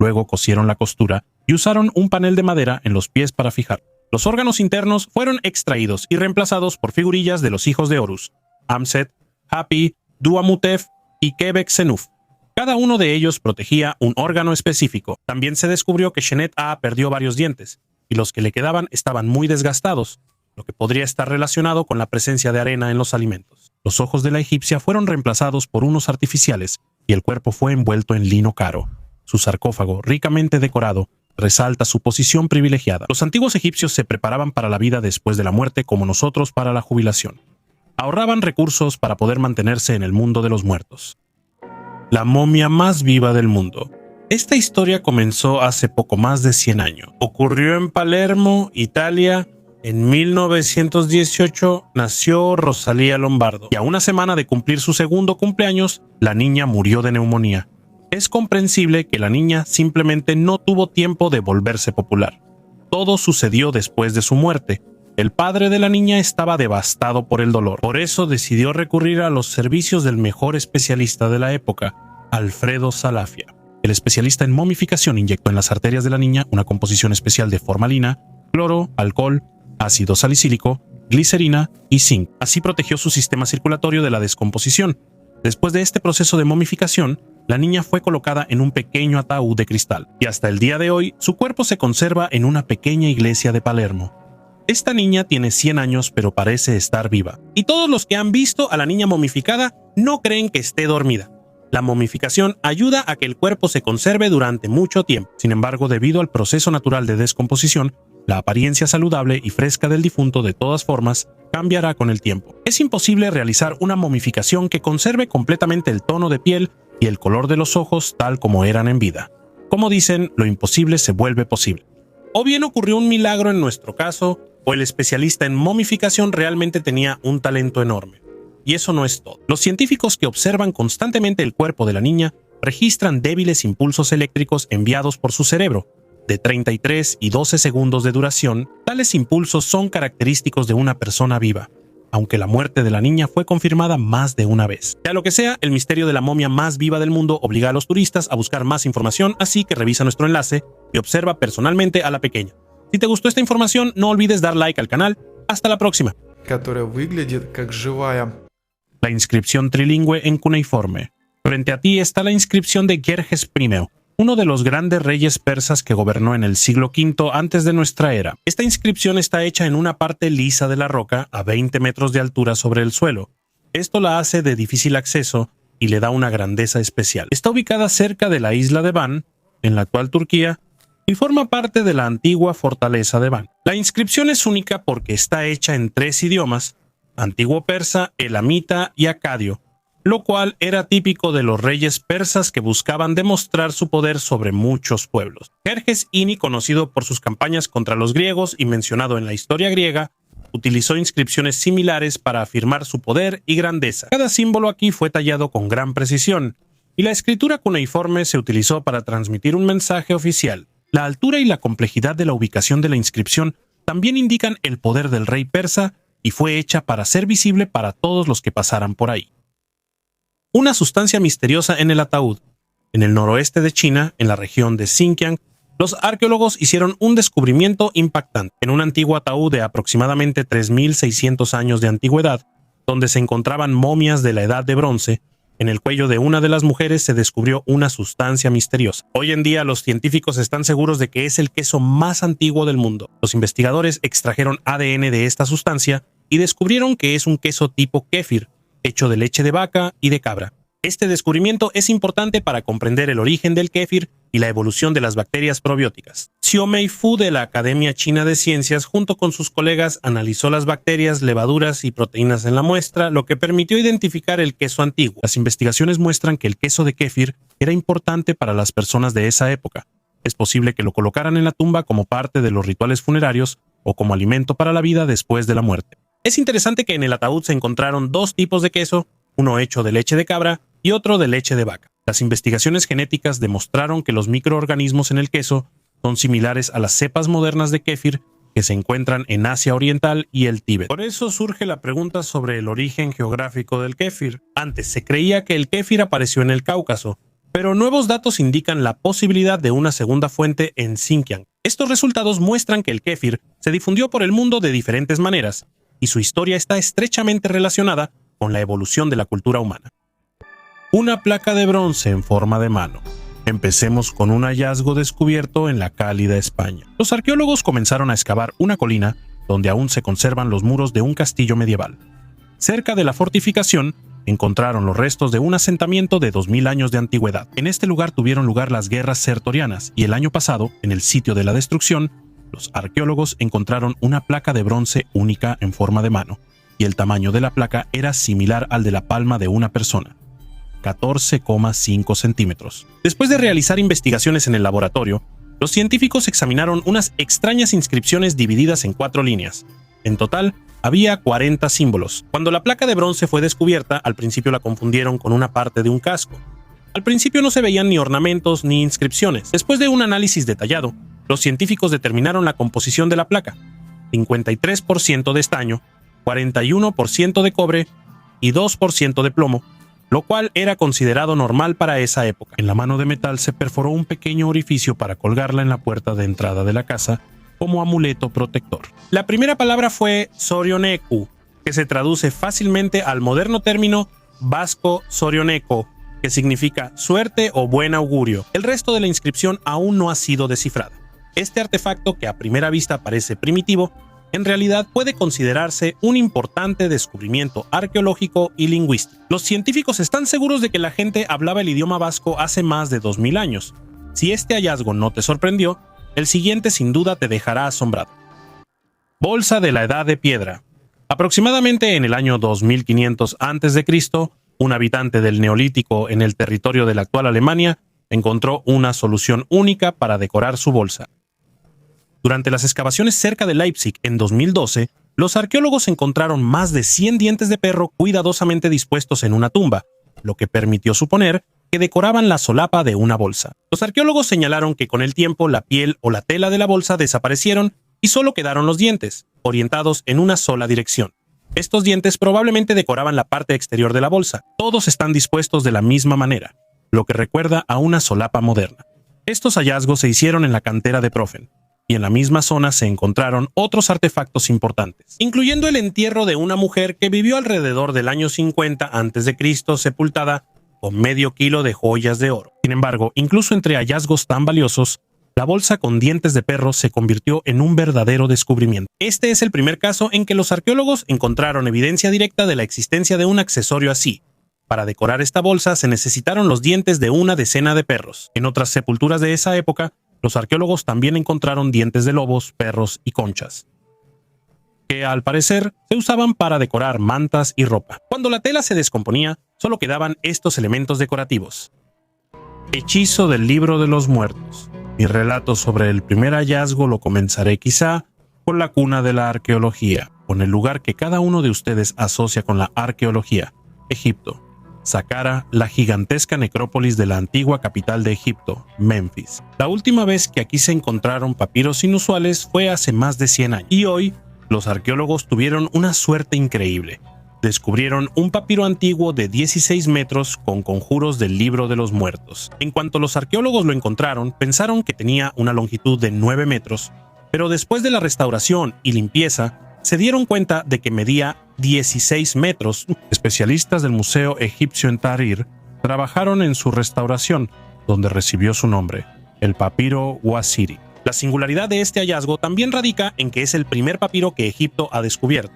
Luego cosieron la costura y usaron un panel de madera en los pies para fijar. Los órganos internos fueron extraídos y reemplazados por figurillas de los hijos de Horus, Amset, Hapi, Duamutef y Kebek Senuf. Cada uno de ellos protegía un órgano específico. También se descubrió que Shenet A perdió varios dientes, y los que le quedaban estaban muy desgastados, lo que podría estar relacionado con la presencia de arena en los alimentos. Los ojos de la egipcia fueron reemplazados por unos artificiales, y el cuerpo fue envuelto en lino caro. Su sarcófago, ricamente decorado, resalta su posición privilegiada. Los antiguos egipcios se preparaban para la vida después de la muerte como nosotros para la jubilación. Ahorraban recursos para poder mantenerse en el mundo de los muertos. La momia más viva del mundo. Esta historia comenzó hace poco más de 100 años. Ocurrió en Palermo, Italia. En 1918 nació Rosalía Lombardo, y a una semana de cumplir su segundo cumpleaños, la niña murió de neumonía. Es comprensible que la niña simplemente no tuvo tiempo de volverse popular. Todo sucedió después de su muerte. El padre de la niña estaba devastado por el dolor. Por eso decidió recurrir a los servicios del mejor especialista de la época, Alfredo Salafia. El especialista en momificación inyectó en las arterias de la niña una composición especial de formalina, cloro, alcohol, ácido salicílico, glicerina y zinc. Así protegió su sistema circulatorio de la descomposición. Después de este proceso de momificación, la niña fue colocada en un pequeño ataúd de cristal, y hasta el día de hoy su cuerpo se conserva en una pequeña iglesia de Palermo. Esta niña tiene 100 años, pero parece estar viva. Y todos los que han visto a la niña momificada no creen que esté dormida. La momificación ayuda a que el cuerpo se conserve durante mucho tiempo. Sin embargo, debido al proceso natural de descomposición, la apariencia saludable y fresca del difunto de todas formas cambiará con el tiempo. Es imposible realizar una momificación que conserve completamente el tono de piel y el color de los ojos tal como eran en vida. Como dicen, lo imposible se vuelve posible. O bien ocurrió un milagro en nuestro caso, o el especialista en momificación realmente tenía un talento enorme. Y eso no es todo. Los científicos que observan constantemente el cuerpo de la niña registran débiles impulsos eléctricos enviados por su cerebro. de 33 y 12 segundos de duración, tales impulsos son característicos de una persona viva, aunque la muerte de la niña fue confirmada más de una vez. Sea lo que sea, el misterio de la momia más viva del mundo obliga a los turistas a buscar más información, así que revisa nuestro enlace y observa personalmente a la pequeña. Si te gustó esta información, no olvides dar like al canal. Hasta la próxima. La inscripción trilingüe en cuneiforme. Frente a ti está la inscripción de Jerjes I, uno de los grandes reyes persas que gobernó en el siglo V antes de nuestra era. Esta inscripción está hecha en una parte lisa de la roca a 20 metros de altura sobre el suelo. Esto la hace de difícil acceso y le da una grandeza especial. Está ubicada cerca de la isla de Van, en la actual Turquía, y forma parte de la antigua fortaleza de Van. La inscripción es única porque está hecha en 3 idiomas, antiguo persa, elamita y acadio, lo cual era típico de los reyes persas que buscaban demostrar su poder sobre muchos pueblos. Jerjes I, conocido por sus campañas contra los griegos y mencionado en la historia griega, utilizó inscripciones similares para afirmar su poder y grandeza. Cada símbolo aquí fue tallado con gran precisión, y la escritura cuneiforme se utilizó para transmitir un mensaje oficial. La altura y la complejidad de la ubicación de la inscripción también indican el poder del rey persa y fue hecha para ser visible para todos los que pasaran por ahí. Una sustancia misteriosa en el ataúd. En el noroeste de China, en la región de Xinjiang, los arqueólogos hicieron un descubrimiento impactante. En un antiguo ataúd de aproximadamente 3.600 años de antigüedad, donde se encontraban momias de la Edad de Bronce, en el cuello de una de las mujeres se descubrió una sustancia misteriosa. Hoy en día los científicos están seguros de que es el queso más antiguo del mundo. Los investigadores extrajeron ADN de esta sustancia y descubrieron que es un queso tipo kéfir, hecho de leche de vaca y de cabra. Este descubrimiento es importante para comprender el origen del kéfir y la evolución de las bacterias probióticas. Xiaomei Fu de la Academia China de Ciencias, junto con sus colegas, analizó las bacterias, levaduras y proteínas en la muestra, lo que permitió identificar el queso antiguo. Las investigaciones muestran que el queso de kéfir era importante para las personas de esa época. Es posible que lo colocaran en la tumba como parte de los rituales funerarios o como alimento para la vida después de la muerte. Es interesante que en el ataúd se encontraron 2 tipos de queso, uno hecho de leche de cabra y otro de leche de vaca. Las investigaciones genéticas demostraron que los microorganismos en el queso son similares a las cepas modernas de kéfir que se encuentran en Asia Oriental y el Tíbet. Por eso surge la pregunta sobre el origen geográfico del kéfir. Antes se creía que el kéfir apareció en el Cáucaso, pero nuevos datos indican la posibilidad de una segunda fuente en Xinjiang. Estos resultados muestran que el kéfir se difundió por el mundo de diferentes maneras, y su historia está estrechamente relacionada con la evolución de la cultura humana. Una placa de bronce en forma de mano. Empecemos con un hallazgo descubierto en la cálida España. Los arqueólogos comenzaron a excavar una colina donde aún se conservan los muros de un castillo medieval. Cerca de la fortificación encontraron los restos de un asentamiento de 2000 años de antigüedad. En este lugar tuvieron lugar las guerras sertorianas y el año pasado, en el sitio de la destrucción, los arqueólogos encontraron una placa de bronce única en forma de mano, y el tamaño de la placa era similar al de la palma de una persona, 14,5 centímetros. Después de realizar investigaciones en el laboratorio, los científicos examinaron unas extrañas inscripciones divididas en 4 líneas. En total, había 40 símbolos. Cuando la placa de bronce fue descubierta, al principio la confundieron con una parte de un casco. Al principio no se veían ni ornamentos ni inscripciones. Después de un análisis detallado, los científicos determinaron la composición de la placa: 53% de estaño, 41% de cobre y 2% de plomo, lo cual era considerado normal para esa época. En la mano de metal se perforó un pequeño orificio para colgarla en la puerta de entrada de la casa como amuleto protector. La primera palabra fue Sorioneku, que se traduce fácilmente al moderno término vasco Sorioneko, que significa suerte o buen augurio. El resto de la inscripción aún no ha sido descifrada. Este artefacto, que a primera vista parece primitivo, en realidad puede considerarse un importante descubrimiento arqueológico y lingüístico. Los científicos están seguros de que la gente hablaba el idioma vasco hace más de 2000 años. Si este hallazgo no te sorprendió, el siguiente sin duda te dejará asombrado. Bolsa de la Edad de Piedra. Aproximadamente en el año 2500 a.C., un habitante del Neolítico en el territorio de la actual Alemania encontró una solución única para decorar su bolsa. Durante las excavaciones cerca de Leipzig en 2012, los arqueólogos encontraron más de 100 dientes de perro cuidadosamente dispuestos en una tumba, lo que permitió suponer que decoraban la solapa de una bolsa. Los arqueólogos señalaron que con el tiempo la piel o la tela de la bolsa desaparecieron y solo quedaron los dientes, orientados en una sola dirección. Estos dientes probablemente decoraban la parte exterior de la bolsa. Todos están dispuestos de la misma manera, lo que recuerda a una solapa moderna. Estos hallazgos se hicieron en la cantera de Profen, y en la misma zona se encontraron otros artefactos importantes, incluyendo el entierro de una mujer que vivió alrededor del año 50 a.C. sepultada con medio kilo de joyas de oro. Sin embargo, incluso entre hallazgos tan valiosos, la bolsa con dientes de perro se convirtió en un verdadero descubrimiento. Este es el primer caso en que los arqueólogos encontraron evidencia directa de la existencia de un accesorio así. Para decorar esta bolsa se necesitaron los dientes de una decena de perros. En otras sepulturas de esa época, los arqueólogos también encontraron dientes de lobos, perros y conchas, que al parecer se usaban para decorar mantas y ropa. Cuando la tela se descomponía, solo quedaban estos elementos decorativos. Hechizo del libro de los muertos. Mi relato sobre el primer hallazgo lo comenzaré quizá con la cuna de la arqueología, con el lugar que cada uno de ustedes asocia con la arqueología, Egipto. Saqqara, la gigantesca necrópolis de la antigua capital de Egipto, Memphis. La última vez que aquí se encontraron papiros inusuales fue hace más de 100 años. Y hoy, los arqueólogos tuvieron una suerte increíble. Descubrieron un papiro antiguo de 16 metros con conjuros del libro de los muertos. En cuanto los arqueólogos lo encontraron, pensaron que tenía una longitud de 9 metros, pero después de la restauración y limpieza, se dieron cuenta de que medía 16 metros. Especialistas del Museo Egipcio en Tahrir trabajaron en su restauración, donde recibió su nombre, el papiro Wasiri. La singularidad de este hallazgo también radica en que es el primer papiro que Egipto ha descubierto.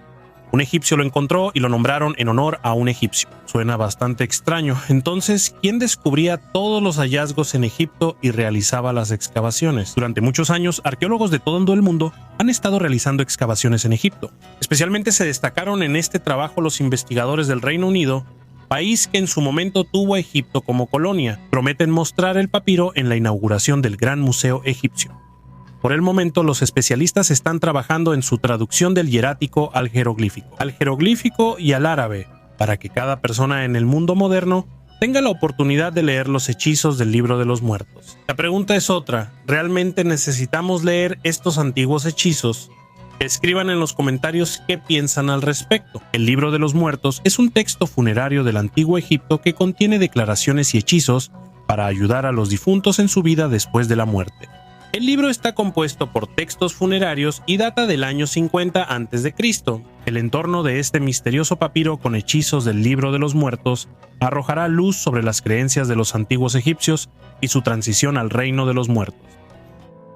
Un egipcio lo encontró y lo nombraron en honor a un egipcio. Suena bastante extraño. Entonces, ¿quién descubría todos los hallazgos en Egipto y realizaba las excavaciones? Durante muchos años, arqueólogos de todo el mundo han estado realizando excavaciones en Egipto. Especialmente se destacaron en este trabajo los investigadores del Reino Unido, país que en su momento tuvo a Egipto como colonia. Prometen mostrar el papiro en la inauguración del Gran Museo Egipcio. Por el momento, los especialistas están trabajando en su traducción del hierático al jeroglífico y al árabe, para que cada persona en el mundo moderno tenga la oportunidad de leer los hechizos del libro de los muertos. La pregunta es otra: ¿realmente necesitamos leer estos antiguos hechizos? Escriban en los comentarios qué piensan al respecto. El libro de los muertos es un texto funerario del antiguo Egipto que contiene declaraciones y hechizos para ayudar a los difuntos en su vida después de la muerte. El libro está compuesto por textos funerarios y data del año 50 a.C. El entorno de este misterioso papiro con hechizos del libro de los muertos arrojará luz sobre las creencias de los antiguos egipcios y su transición al reino de los muertos.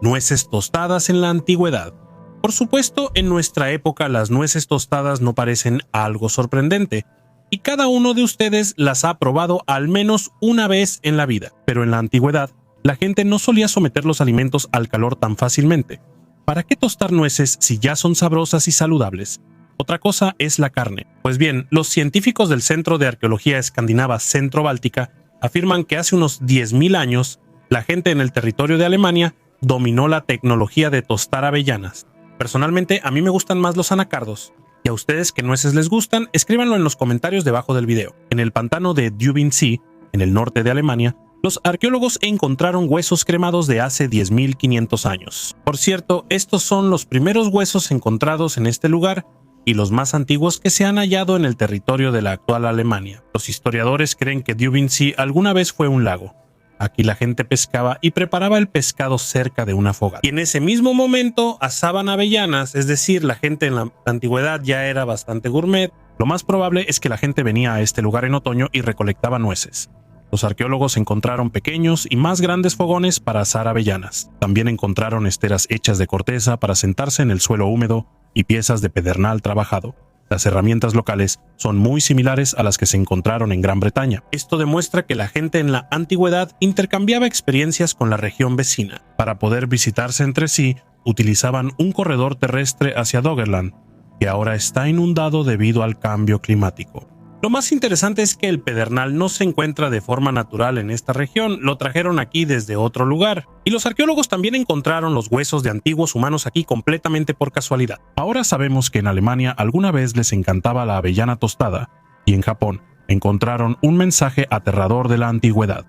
Nueces tostadas en la antigüedad. Por supuesto, en nuestra época las nueces tostadas no parecen algo sorprendente, y cada uno de ustedes las ha probado al menos una vez en la vida, pero en la antigüedad, la gente no solía someter los alimentos al calor tan fácilmente. ¿Para qué tostar nueces si ya son sabrosas y saludables? Otra cosa es la carne. Pues bien, los científicos del Centro de Arqueología Escandinava Centro-Báltica afirman que hace unos 10.000 años, la gente en el territorio de Alemania dominó la tecnología de tostar avellanas. Personalmente, a mí me gustan más los anacardos. Y a ustedes que nueces les gustan, escríbanlo en los comentarios debajo del video. En el pantano de Dübensee, en el norte de Alemania, los arqueólogos encontraron huesos cremados de hace 10.500 años. Por cierto, estos son los primeros huesos encontrados en este lugar y los más antiguos que se han hallado en el territorio de la actual Alemania. Los historiadores creen que Dübensee alguna vez fue un lago. Aquí la gente pescaba y preparaba el pescado cerca de una fogata. Y en ese mismo momento asaban avellanas, es decir, la gente en la antigüedad ya era bastante gourmet. Lo más probable es que la gente venía a este lugar en otoño y recolectaba nueces. Los arqueólogos encontraron pequeños y más grandes fogones para asar avellanas. También encontraron esteras hechas de corteza para sentarse en el suelo húmedo y piezas de pedernal trabajado. Las herramientas locales son muy similares a las que se encontraron en Gran Bretaña. Esto demuestra que la gente en la antigüedad intercambiaba experiencias con la región vecina. Para poder visitarse entre sí, utilizaban un corredor terrestre hacia Doggerland, que ahora está inundado debido al cambio climático. Lo más interesante es que el pedernal no se encuentra de forma natural en esta región, lo trajeron aquí desde otro lugar. Y los arqueólogos también encontraron los huesos de antiguos humanos aquí completamente por casualidad. Ahora sabemos que en Alemania alguna vez les encantaba la avellana tostada, y en Japón encontraron un mensaje aterrador de la antigüedad.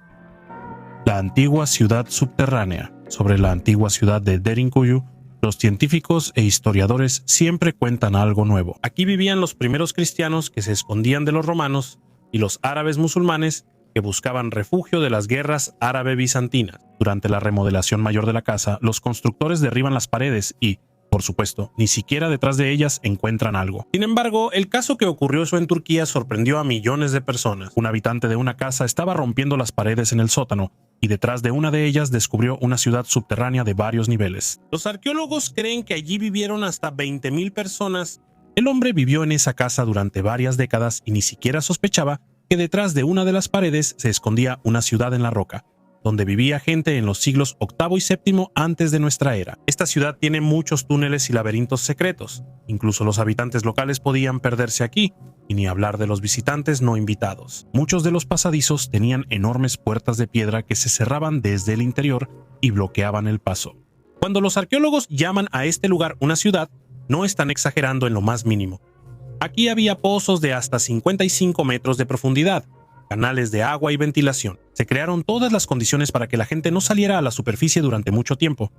La antigua ciudad subterránea. Sobre la antigua ciudad de Derinkuyu, los científicos e historiadores siempre cuentan algo nuevo. Aquí vivían los primeros cristianos que se escondían de los romanos y los árabes musulmanes que buscaban refugio de las guerras árabe-bizantinas. Durante la remodelación mayor de la casa, los constructores derriban las paredes y, por supuesto, ni siquiera detrás de ellas encuentran algo. Sin embargo, el caso que ocurrió eso en Turquía sorprendió a millones de personas. Un habitante de una casa estaba rompiendo las paredes en el sótano y detrás de una de ellas descubrió una ciudad subterránea de varios niveles. Los arqueólogos creen que allí vivieron hasta 20.000 personas. El hombre vivió en esa casa durante varias décadas y ni siquiera sospechaba que detrás de una de las paredes se escondía una ciudad en la roca, donde vivía gente en los siglos VIII y VII antes de nuestra era. Esta ciudad tiene muchos túneles y laberintos secretos. Incluso los habitantes locales podían perderse aquí, y ni hablar de los visitantes no invitados. Muchos de los pasadizos tenían enormes puertas de piedra que se cerraban desde el interior y bloqueaban el paso. Cuando los arqueólogos llaman a este lugar una ciudad, no están exagerando en lo más mínimo. Aquí había pozos de hasta 55 metros de profundidad, canales de agua y ventilación. Se crearon todas las condiciones para que la gente no saliera a la superficie durante mucho tiempo.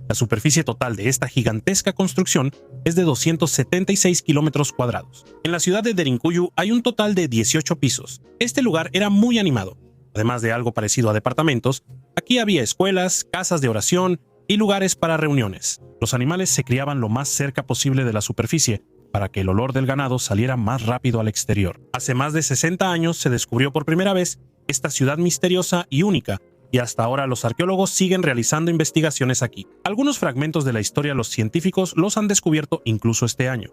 La superficie total de esta gigantesca construcción es de 276 kilómetros cuadrados. En la ciudad de Derinkuyu hay un total de 18 pisos. Este lugar era muy animado. Además de algo parecido a departamentos, aquí había escuelas, casas de oración y lugares para reuniones. Los animales se criaban lo más cerca posible de la superficie, para que el olor del ganado saliera más rápido al exterior. Hace más de 60 años se descubrió por primera vez esta ciudad misteriosa y única, y hasta ahora los arqueólogos siguen realizando investigaciones aquí. Algunos fragmentos de la historia los científicos los han descubierto incluso este año.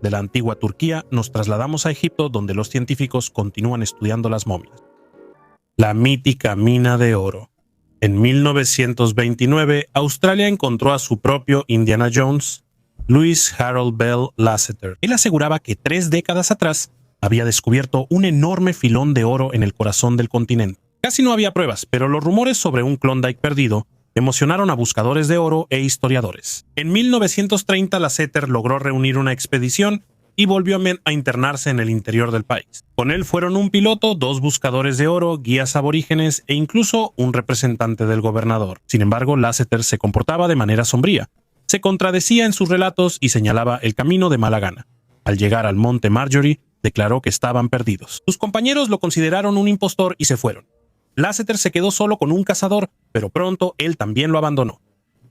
De la antigua Turquía nos trasladamos a Egipto, donde los científicos continúan estudiando las momias. La mítica mina de oro. En 1929, Australia encontró a su propio Indiana Jones, Louis Harold Bell Lasseter. Él aseguraba que 3 décadas atrás había descubierto un enorme filón de oro en el corazón del continente. Casi no había pruebas, pero los rumores sobre un Klondike perdido emocionaron a buscadores de oro e historiadores. En 1930, Lasseter logró reunir una expedición y volvió a internarse en el interior del país. Con él fueron un piloto, 2 buscadores de oro, guías aborígenes e incluso un representante del gobernador. Sin embargo, Lasseter se comportaba de manera sombría. Se contradecía en sus relatos y señalaba el camino de mala gana. Al llegar al monte Marjorie, declaró que estaban perdidos. Sus compañeros lo consideraron un impostor y se fueron. Lasseter se quedó solo con un cazador, pero pronto él también lo abandonó.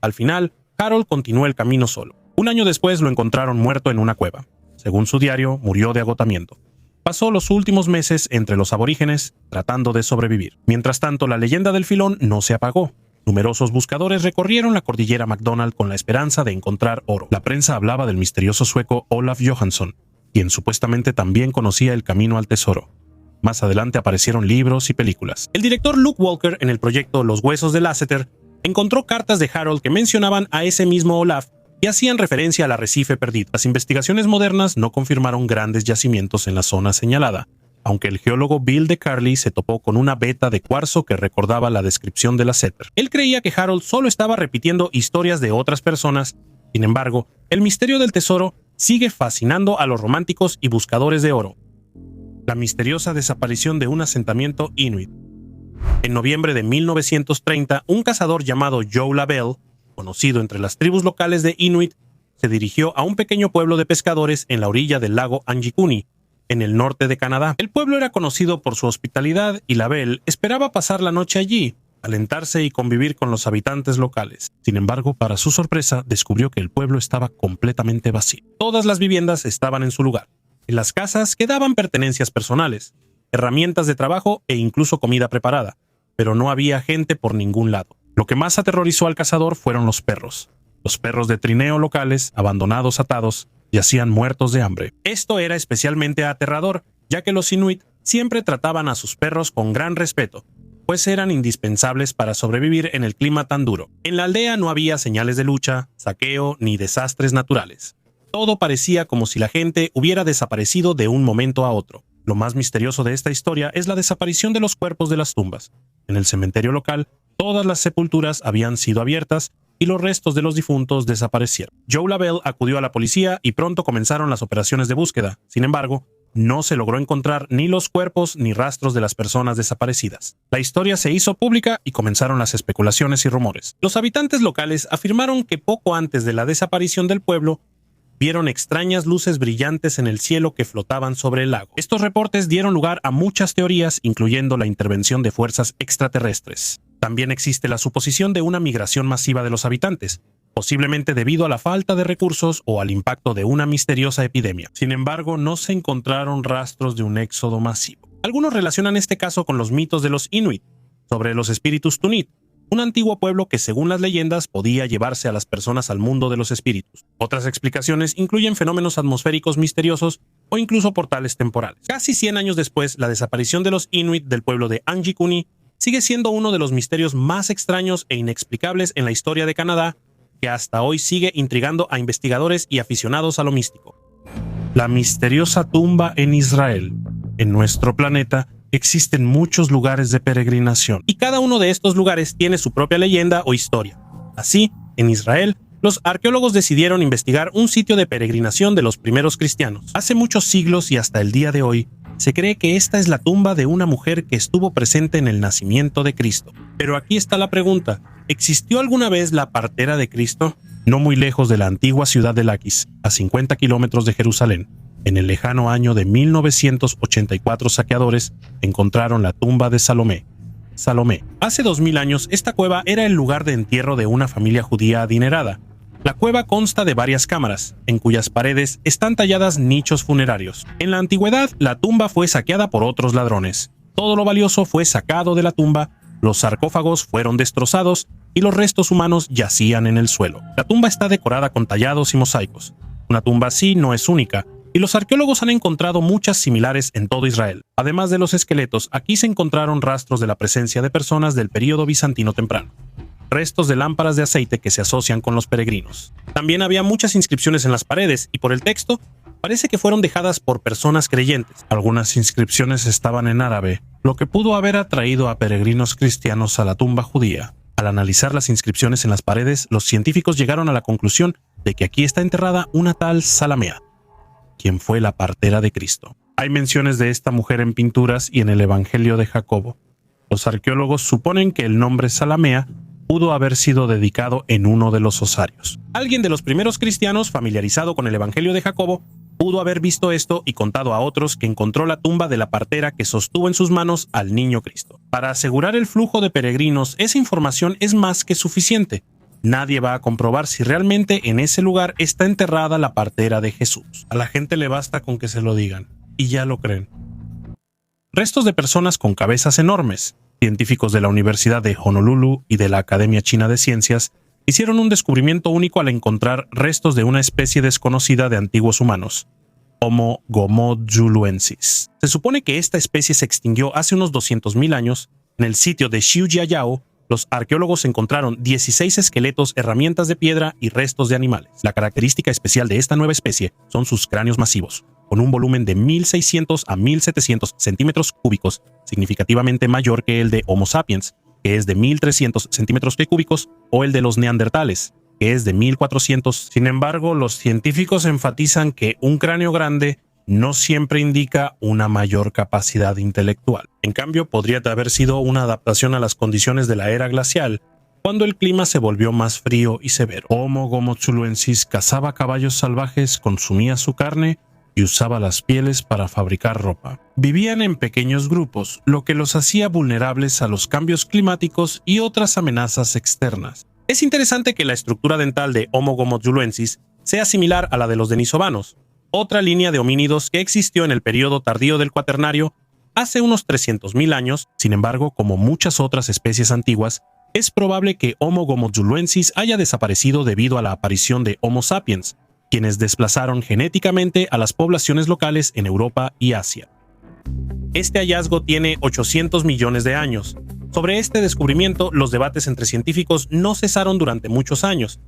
Al final, Harold continuó el camino solo. Un año después lo encontraron muerto en una cueva. Según su diario, murió de agotamiento. Pasó los últimos meses entre los aborígenes tratando de sobrevivir. Mientras tanto, la leyenda del filón no se apagó. Numerosos buscadores recorrieron la cordillera McDonald con la esperanza de encontrar oro. La prensa hablaba del misterioso sueco Olaf Johansson, quien supuestamente también conocía el camino al tesoro. Más adelante aparecieron libros y películas. El director Luke Walker, en el proyecto Los huesos de Lasseter, encontró cartas de Harold que mencionaban a ese mismo Olaf y hacían referencia al arrecife perdido. Las investigaciones modernas no confirmaron grandes yacimientos en la zona señalada, aunque el geólogo Bill de Carly se topó con una veta de cuarzo que recordaba la descripción de Lasseter. Él creía que Harold solo estaba repitiendo historias de otras personas. Sin embargo, el misterio del tesoro sigue fascinando a los románticos y buscadores de oro. La misteriosa desaparición de un asentamiento inuit. En noviembre de 1930, un cazador llamado Joe Labelle, conocido entre las tribus locales de Inuit, se dirigió a un pequeño pueblo de pescadores en la orilla del lago Anjikuni, en el norte de Canadá. El pueblo era conocido por su hospitalidad y Labelle esperaba pasar la noche allí, alentarse y convivir con los habitantes locales. Sin embargo, para su sorpresa, descubrió que el pueblo estaba completamente vacío. Todas las viviendas estaban en su lugar. En las casas quedaban pertenencias personales, herramientas de trabajo e incluso comida preparada, pero no había gente por ningún lado. Lo que más aterrorizó al cazador fueron los perros. Los perros de trineo locales, abandonados atados, yacían muertos de hambre. Esto era especialmente aterrador, ya que los inuit siempre trataban a sus perros con gran respeto, pues eran indispensables para sobrevivir en el clima tan duro. En la aldea no había señales de lucha, saqueo ni desastres naturales. Todo parecía como si la gente hubiera desaparecido de un momento a otro. Lo más misterioso de esta historia es la desaparición de los cuerpos de las tumbas. En el cementerio local, todas las sepulturas habían sido abiertas y los restos de los difuntos desaparecieron. Joe Labelle acudió a la policía y pronto comenzaron las operaciones de búsqueda. Sin embargo, no se logró encontrar ni los cuerpos ni rastros de las personas desaparecidas. La historia se hizo pública y comenzaron las especulaciones y rumores. Los habitantes locales afirmaron que poco antes de la desaparición del pueblo, vieron extrañas luces brillantes en el cielo que flotaban sobre el lago. Estos reportes dieron lugar a muchas teorías, incluyendo la intervención de fuerzas extraterrestres. También existe la suposición de una migración masiva de los habitantes, posiblemente debido a la falta de recursos o al impacto de una misteriosa epidemia. Sin embargo, no se encontraron rastros de un éxodo masivo. Algunos relacionan este caso con los mitos de los Inuit sobre los espíritus Tunit, un antiguo pueblo que, según las leyendas, podía llevarse a las personas al mundo de los espíritus. Otras explicaciones incluyen fenómenos atmosféricos misteriosos o incluso portales temporales. Casi 100 años después, la desaparición de los Inuit del pueblo de Anjikuni sigue siendo uno de los misterios más extraños e inexplicables en la historia de Canadá, que hasta hoy sigue intrigando a investigadores y aficionados a lo místico. La misteriosa tumba en Israel. En nuestro planeta existen muchos lugares de peregrinación, y cada uno de estos lugares tiene su propia leyenda o historia. Así, en Israel, los arqueólogos decidieron investigar un sitio de peregrinación de los primeros cristianos. Hace muchos siglos y hasta el día de hoy, se cree que esta es la tumba de una mujer que estuvo presente en el nacimiento de Cristo. Pero aquí está la pregunta: ¿existió alguna vez la partera de Cristo? No muy lejos de la antigua ciudad de Laquis, a 50 kilómetros de Jerusalén, en el lejano año de 1984, saqueadores encontraron la tumba de Salomé. Hace 2000 años, esta cueva era el lugar de entierro de una familia judía adinerada. La cueva consta de varias cámaras, en cuyas paredes están talladas nichos funerarios. En la antigüedad, la tumba fue saqueada por otros ladrones. Todo lo valioso fue sacado de la tumba, los sarcófagos fueron destrozados y los restos humanos yacían en el suelo. La tumba está decorada con tallados y mosaicos. Una tumba así no es única, y los arqueólogos han encontrado muchas similares en todo Israel. Además de los esqueletos, aquí se encontraron rastros de la presencia de personas del período bizantino temprano, restos de lámparas de aceite que se asocian con los peregrinos. También había muchas inscripciones en las paredes, y por el texto, parece que fueron dejadas por personas creyentes. Algunas inscripciones estaban en árabe, lo que pudo haber atraído a peregrinos cristianos a la tumba judía. Al analizar las inscripciones en las paredes, los científicos llegaron a la conclusión de que aquí está enterrada una tal Salamea, quien fue la partera de Cristo. Hay menciones de esta mujer en pinturas y en el Evangelio de Jacobo. Los arqueólogos suponen que el nombre Salamea pudo haber sido dedicado en uno de los osarios. Alguien de los primeros cristianos familiarizado con el Evangelio de Jacobo pudo haber visto esto y contado a otros que encontró la tumba de la partera que sostuvo en sus manos al niño Cristo. Para asegurar el flujo de peregrinos, esa información es más que suficiente. Nadie va a comprobar si realmente en ese lugar está enterrada la partera de Jesús. A la gente le basta con que se lo digan, y ya lo creen. Restos de personas con cabezas enormes. Científicos de la Universidad de Honolulu y de la Academia China de Ciencias hicieron un descubrimiento único al encontrar restos de una especie desconocida de antiguos humanos, Homo gomodjuluensis. Se supone que esta especie se extinguió hace unos 200.000 años. En el sitio de Xiujiayao, los arqueólogos encontraron 16 esqueletos, herramientas de piedra y restos de animales. La característica especial de esta nueva especie son sus cráneos masivos, con un volumen de 1.600 a 1.700 centímetros cúbicos, significativamente mayor que el de Homo sapiens, que es de 1.300 centímetros cúbicos, o el de los neandertales, que es de 1.400. Sin embargo, los científicos enfatizan que un cráneo grande no siempre indica una mayor capacidad intelectual. En cambio, podría haber sido una adaptación a las condiciones de la era glacial, cuando el clima se volvió más frío y severo. Homo gomodjuluensis cazaba caballos salvajes, consumía su carne y usaba las pieles para fabricar ropa. Vivían en pequeños grupos, lo que los hacía vulnerables a los cambios climáticos y otras amenazas externas. Es interesante que la estructura dental de Homo gomodjuluensis sea similar a la de los denisovanos, otra línea de homínidos que existió en el período tardío del Cuaternario hace unos 300.000 años. Sin embargo, como muchas otras especies antiguas, es probable que Homo gomodjuluensis haya desaparecido debido a la aparición de Homo sapiens, quienes desplazaron genéticamente a las poblaciones locales en Europa y Asia. Este hallazgo tiene 800 millones de años. Sobre este descubrimiento, los debates entre científicos no cesaron durante muchos años.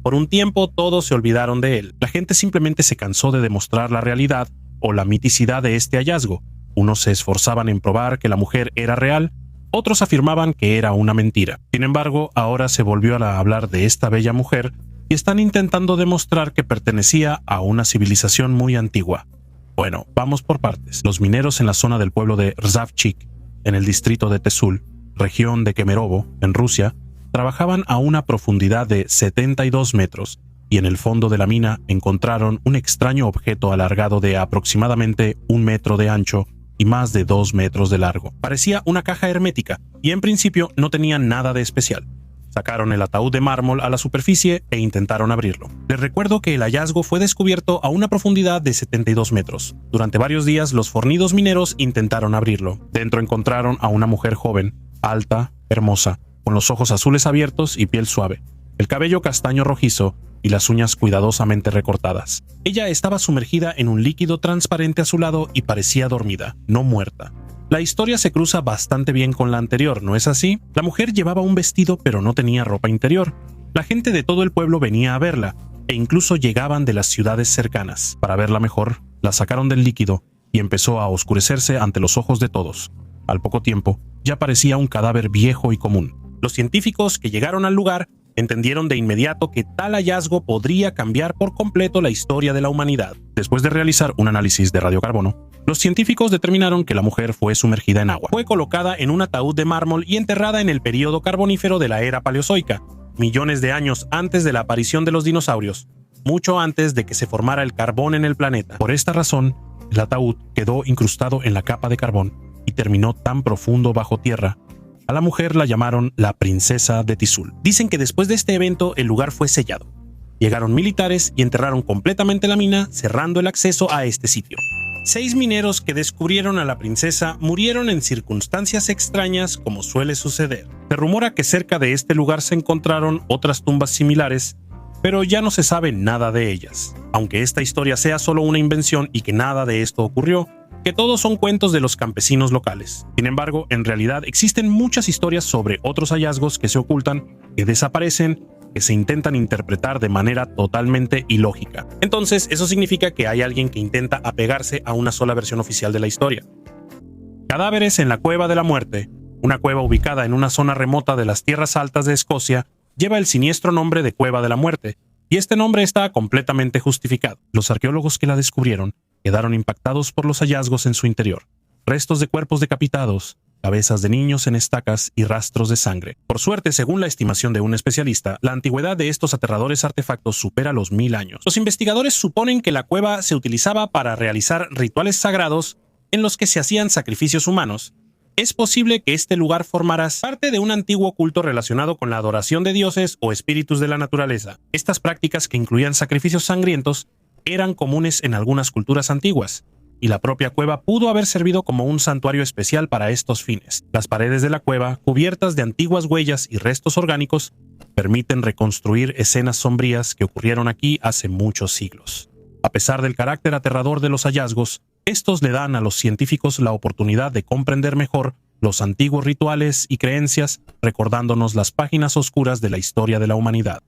Por un tiempo todos se olvidaron de él. La gente simplemente se cansó de demostrar la realidad o la miticidad de este hallazgo. Unos se esforzaban en probar que la mujer era real, otros afirmaban que era una mentira. Sin embargo, ahora se volvió a hablar de esta bella mujer y están intentando demostrar que pertenecía a una civilización muy antigua. Bueno, vamos por partes. Los mineros en la zona del pueblo de Rzavchik, en el distrito de Tezul, región de Kemerovo, en Rusia, trabajaban a una profundidad de 72 metros y en el fondo de la mina encontraron un extraño objeto alargado de aproximadamente 1 metro de ancho y más de 2 metros de largo. Parecía una caja hermética y en principio no tenía nada de especial. Sacaron el ataúd de mármol a la superficie e intentaron abrirlo. Les recuerdo que el hallazgo fue descubierto a una profundidad de 72 metros. Durante varios días los fornidos mineros intentaron abrirlo. Dentro encontraron a una mujer joven, alta, hermosa, con los ojos azules abiertos y piel suave, el cabello castaño rojizo y las uñas cuidadosamente recortadas. Ella estaba sumergida en un líquido transparente azulado y parecía dormida, no muerta. La historia se cruza bastante bien con la anterior, ¿no es así? La mujer llevaba un vestido pero no tenía ropa interior. La gente de todo el pueblo venía a verla, e incluso llegaban de las ciudades cercanas. Para verla mejor, la sacaron del líquido y empezó a oscurecerse ante los ojos de todos. Al poco tiempo, ya parecía un cadáver viejo y común. Los científicos que llegaron al lugar entendieron de inmediato que tal hallazgo podría cambiar por completo la historia de la humanidad. Después de realizar un análisis de radiocarbono, los científicos determinaron que la mujer fue sumergida en agua. Fue colocada en un ataúd de mármol y enterrada en el período carbonífero de la era paleozoica, millones de años antes de la aparición de los dinosaurios, mucho antes de que se formara el carbón en el planeta. Por esta razón, el ataúd quedó incrustado en la capa de carbón y terminó tan profundo bajo tierra. A la mujer la llamaron la princesa de Tizul. Dicen que después de este evento el lugar fue sellado. Llegaron militares y enterraron completamente la mina, cerrando el acceso a este sitio. 6 mineros que descubrieron a la princesa murieron en circunstancias extrañas, como suele suceder. Se rumora que cerca de este lugar se encontraron otras tumbas similares, pero ya no se sabe nada de ellas. Aunque esta historia sea solo una invención y que nada de esto ocurrió, que todos son cuentos de los campesinos locales. Sin embargo, en realidad existen muchas historias sobre otros hallazgos que se ocultan, que desaparecen, que se intentan interpretar de manera totalmente ilógica. Entonces, eso significa que hay alguien que intenta apegarse a una sola versión oficial de la historia. Cadáveres en la Cueva de la Muerte, una cueva ubicada en una zona remota de las tierras altas de Escocia, lleva el siniestro nombre de Cueva de la Muerte, y este nombre está completamente justificado. Los arqueólogos que la descubrieron quedaron impactados por los hallazgos en su interior. Restos de cuerpos decapitados, cabezas de niños en estacas y rastros de sangre. Por suerte, según la estimación de un especialista, la antigüedad de estos aterradores artefactos supera los 1000 años. Los investigadores suponen que la cueva se utilizaba para realizar rituales sagrados en los que se hacían sacrificios humanos. Es posible que este lugar formara parte de un antiguo culto relacionado con la adoración de dioses o espíritus de la naturaleza. Estas prácticas, que incluían sacrificios sangrientos, eran comunes en algunas culturas antiguas, y la propia cueva pudo haber servido como un santuario especial para estos fines. Las paredes de la cueva, cubiertas de antiguas huellas y restos orgánicos, permiten reconstruir escenas sombrías que ocurrieron aquí hace muchos siglos. A pesar del carácter aterrador de los hallazgos, estos le dan a los científicos la oportunidad de comprender mejor los antiguos rituales y creencias, recordándonos las páginas oscuras de la historia de la humanidad.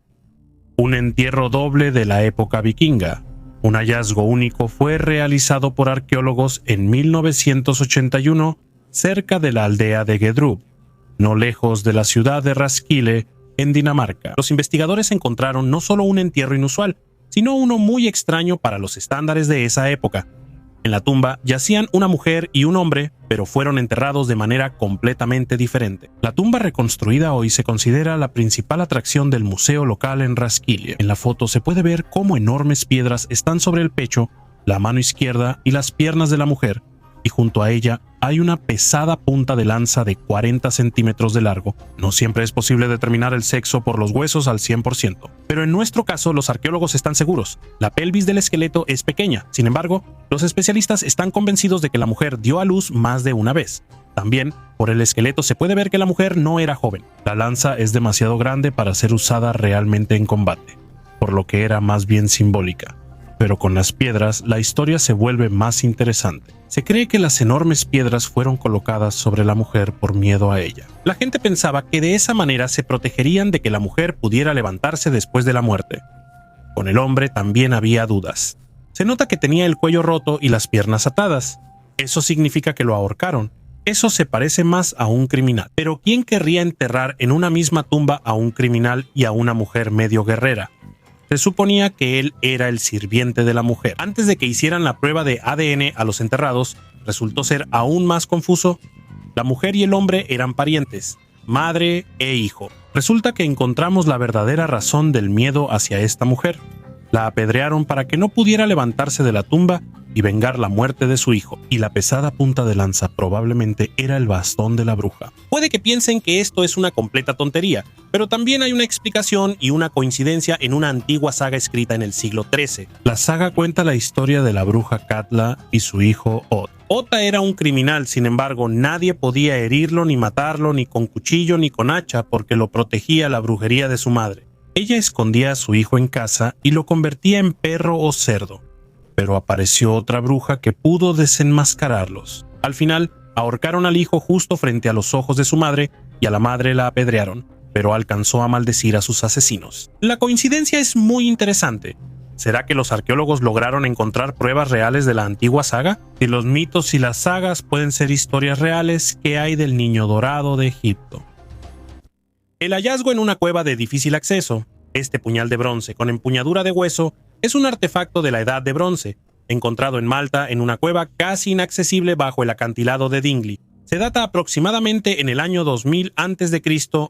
Un entierro doble de la época vikinga. Un hallazgo único fue realizado por arqueólogos en 1981 cerca de la aldea de Gedrup, no lejos de la ciudad de Roskilde, en Dinamarca. Los investigadores encontraron no solo un entierro inusual, sino uno muy extraño para los estándares de esa época. En la tumba yacían una mujer y un hombre, pero fueron enterrados de manera completamente diferente. La tumba reconstruida hoy se considera la principal atracción del museo local en Roskilde. En la foto se puede ver cómo enormes piedras están sobre el pecho, la mano izquierda y las piernas de la mujer, y junto a ella hay una pesada punta de lanza de 40 centímetros de largo. No siempre es posible determinar el sexo por los huesos al 100%, pero en nuestro caso los arqueólogos están seguros. La pelvis del esqueleto es pequeña, sin embargo, los especialistas están convencidos de que la mujer dio a luz más de una vez. También, por el esqueleto se puede ver que la mujer no era joven. La lanza es demasiado grande para ser usada realmente en combate, por lo que era más bien simbólica. Pero con las piedras, la historia se vuelve más interesante. Se cree que las enormes piedras fueron colocadas sobre la mujer por miedo a ella. La gente pensaba que de esa manera se protegerían de que la mujer pudiera levantarse después de la muerte. Con el hombre también había dudas. Se nota que tenía el cuello roto y las piernas atadas. Eso significa que lo ahorcaron. Eso se parece más a un criminal. Pero ¿quién querría enterrar en una misma tumba a un criminal y a una mujer medio guerrera? Se suponía que él era el sirviente de la mujer. Antes de que hicieran la prueba de ADN a los enterrados, resultó ser aún más confuso. La mujer y el hombre eran parientes, madre e hijo. Resulta que encontramos la verdadera razón del miedo hacia esta mujer. La apedrearon para que no pudiera levantarse de la tumba y vengar la muerte de su hijo, y la pesada punta de lanza probablemente era el bastón de la bruja. Puede que piensen que esto es una completa tontería, pero también hay una explicación y una coincidencia en una antigua saga escrita en el siglo XIII. La saga cuenta la historia de la bruja Katla y su hijo Od. Ota era un criminal, sin embargo, nadie podía herirlo ni matarlo ni con cuchillo ni con hacha porque lo protegía la brujería de su madre. Ella escondía a su hijo en casa y lo convertía en perro o cerdo. Pero apareció otra bruja que pudo desenmascararlos. Al final, ahorcaron al hijo justo frente a los ojos de su madre y a la madre la apedrearon, pero alcanzó a maldecir a sus asesinos. La coincidencia es muy interesante. ¿Será que los arqueólogos lograron encontrar pruebas reales de la antigua saga? Si los mitos y las sagas pueden ser historias reales, ¿qué hay del niño dorado de Egipto? El hallazgo en una cueva de difícil acceso. Este puñal de bronce con empuñadura de hueso es un artefacto de la Edad de Bronce, encontrado en Malta en una cueva casi inaccesible bajo el acantilado de Dingley. Se data aproximadamente en el año 2000 a.C.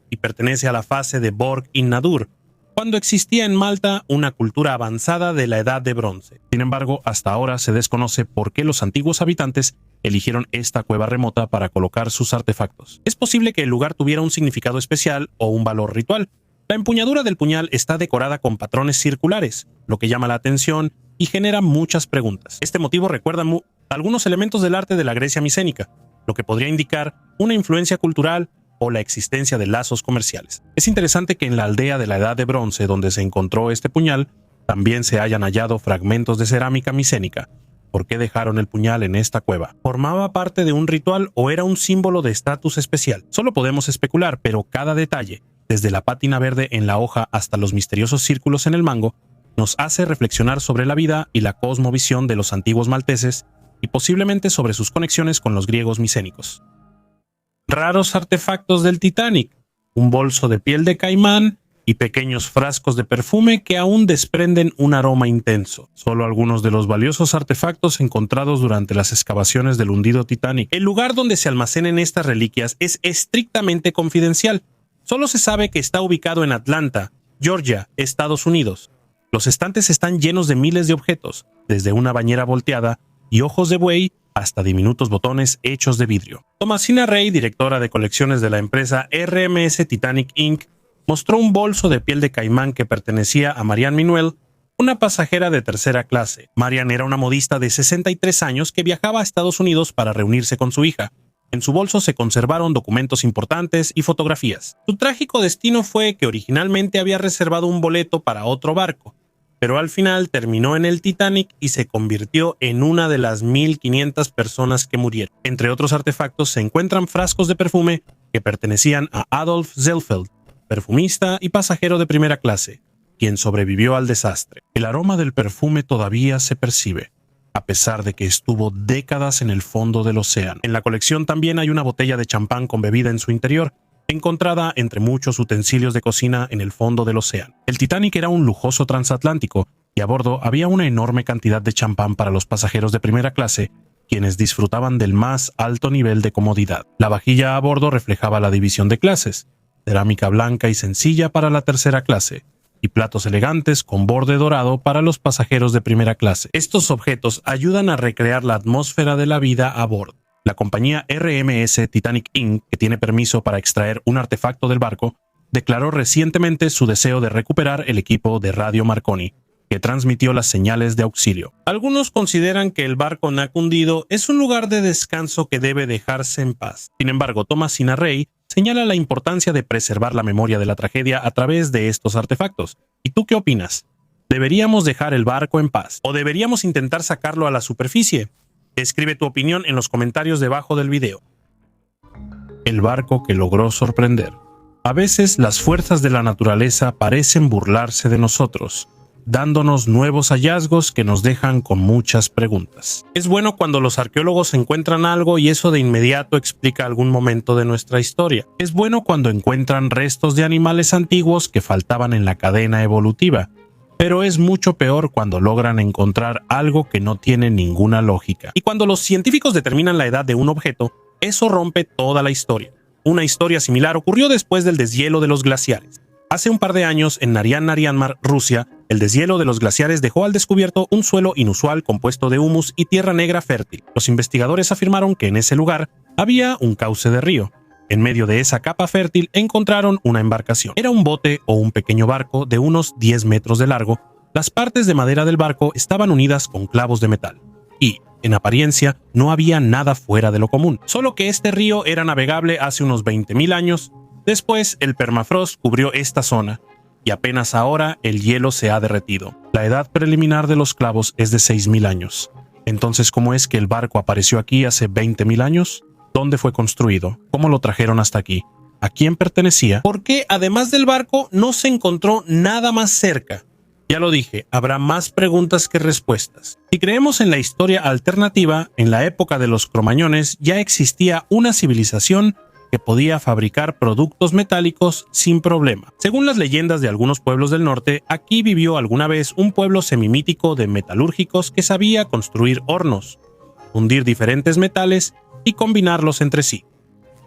y pertenece a la fase de Borg-in-Nadur, cuando existía en Malta una cultura avanzada de la Edad de Bronce. Sin embargo, hasta ahora se desconoce por qué los antiguos habitantes eligieron esta cueva remota para colocar sus artefactos. Es posible que el lugar tuviera un significado especial o un valor ritual. La empuñadura del puñal está decorada con patrones circulares, lo que llama la atención y genera muchas preguntas. Este motivo recuerda algunos elementos del arte de la Grecia micénica, lo que podría indicar una influencia cultural o la existencia de lazos comerciales. Es interesante que en la aldea de la Edad de Bronce donde se encontró este puñal, también se hayan hallado fragmentos de cerámica micénica. ¿Por qué dejaron el puñal en esta cueva? ¿Formaba parte de un ritual o era un símbolo de estatus especial? Solo podemos especular, pero cada detalle, desde la pátina verde en la hoja hasta los misteriosos círculos en el mango, nos hace reflexionar sobre la vida y la cosmovisión de los antiguos malteses y posiblemente sobre sus conexiones con los griegos micénicos. Raros artefactos del Titanic, un bolso de piel de caimán y pequeños frascos de perfume que aún desprenden un aroma intenso. Solo algunos de los valiosos artefactos encontrados durante las excavaciones del hundido Titanic. El lugar donde se almacenan estas reliquias es estrictamente confidencial. Solo se sabe que está ubicado en Atlanta, Georgia, Estados Unidos. Los estantes están llenos de miles de objetos, desde una bañera volteada y ojos de buey hasta diminutos botones hechos de vidrio. Thomasina Rey, directora de colecciones de la empresa RMS Titanic Inc., mostró un bolso de piel de caimán que pertenecía a Marianne Minuel, una pasajera de tercera clase. Marianne era una modista de 63 años que viajaba a Estados Unidos para reunirse con su hija. En su bolso se conservaron documentos importantes y fotografías. Su trágico destino fue que originalmente había reservado un boleto para otro barco, pero al final terminó en el Titanic y se convirtió en una de las 1.500 personas que murieron. Entre otros artefactos se encuentran frascos de perfume que pertenecían a Adolf Zellfeld, perfumista y pasajero de primera clase, quien sobrevivió al desastre. El aroma del perfume todavía se percibe, a pesar de que estuvo décadas en el fondo del océano. En la colección también hay una botella de champán con bebida en su interior, encontrada entre muchos utensilios de cocina en el fondo del océano. El Titanic era un lujoso transatlántico y a bordo había una enorme cantidad de champán para los pasajeros de primera clase, quienes disfrutaban del más alto nivel de comodidad. La vajilla a bordo reflejaba la división de clases: cerámica blanca y sencilla para la tercera clase, y platos elegantes con borde dorado para los pasajeros de primera clase. Estos objetos ayudan a recrear la atmósfera de la vida a bordo. La compañía RMS Titanic Inc., que tiene permiso para extraer un artefacto del barco, declaró recientemente su deseo de recuperar el equipo de Radio Marconi, que transmitió las señales de auxilio. Algunos consideran que el barco Knack hundido es un lugar de descanso que debe dejarse en paz. Sin embargo, Thomasina Rey señala la importancia de preservar la memoria de la tragedia a través de estos artefactos. ¿Y tú qué opinas? ¿Deberíamos dejar el barco en paz o deberíamos intentar sacarlo a la superficie? Escribe tu opinión en los comentarios debajo del video. El barco que logró sorprender. A veces las fuerzas de la naturaleza parecen burlarse de nosotros, dándonos nuevos hallazgos que nos dejan con muchas preguntas. Es bueno cuando los arqueólogos encuentran algo y eso de inmediato explica algún momento de nuestra historia. Es bueno cuando encuentran restos de animales antiguos que faltaban en la cadena evolutiva. Pero es mucho peor cuando logran encontrar algo que no tiene ninguna lógica. Y cuando los científicos determinan la edad de un objeto, eso rompe toda la historia. Una historia similar ocurrió después del deshielo de los glaciares. Hace un par de años, en Naryan-Naryanmar, Rusia, el deshielo de los glaciares dejó al descubierto un suelo inusual compuesto de humus y tierra negra fértil. Los investigadores afirmaron que en ese lugar había un cauce de río. En medio de esa capa fértil encontraron una embarcación. Era un bote o un pequeño barco de unos 10 metros de largo. Las partes de madera del barco estaban unidas con clavos de metal. Y, en apariencia, no había nada fuera de lo común. Solo que este río era navegable hace unos 20.000 años. Después, el permafrost cubrió esta zona, y apenas ahora el hielo se ha derretido. La edad preliminar de los clavos es de 6.000 años. Entonces, ¿cómo es que el barco apareció aquí hace 20.000 años? ¿Dónde fue construido? ¿Cómo lo trajeron hasta aquí? ¿A quién pertenecía? ¿Por qué, además del barco, no se encontró nada más cerca? Ya lo dije, habrá más preguntas que respuestas. Si creemos en la historia alternativa, en la época de los cromañones ya existía una civilización que podía fabricar productos metálicos sin problema. Según las leyendas de algunos pueblos del norte, aquí vivió alguna vez un pueblo semimítico de metalúrgicos que sabía construir hornos, fundir diferentes metales y combinarlos entre sí.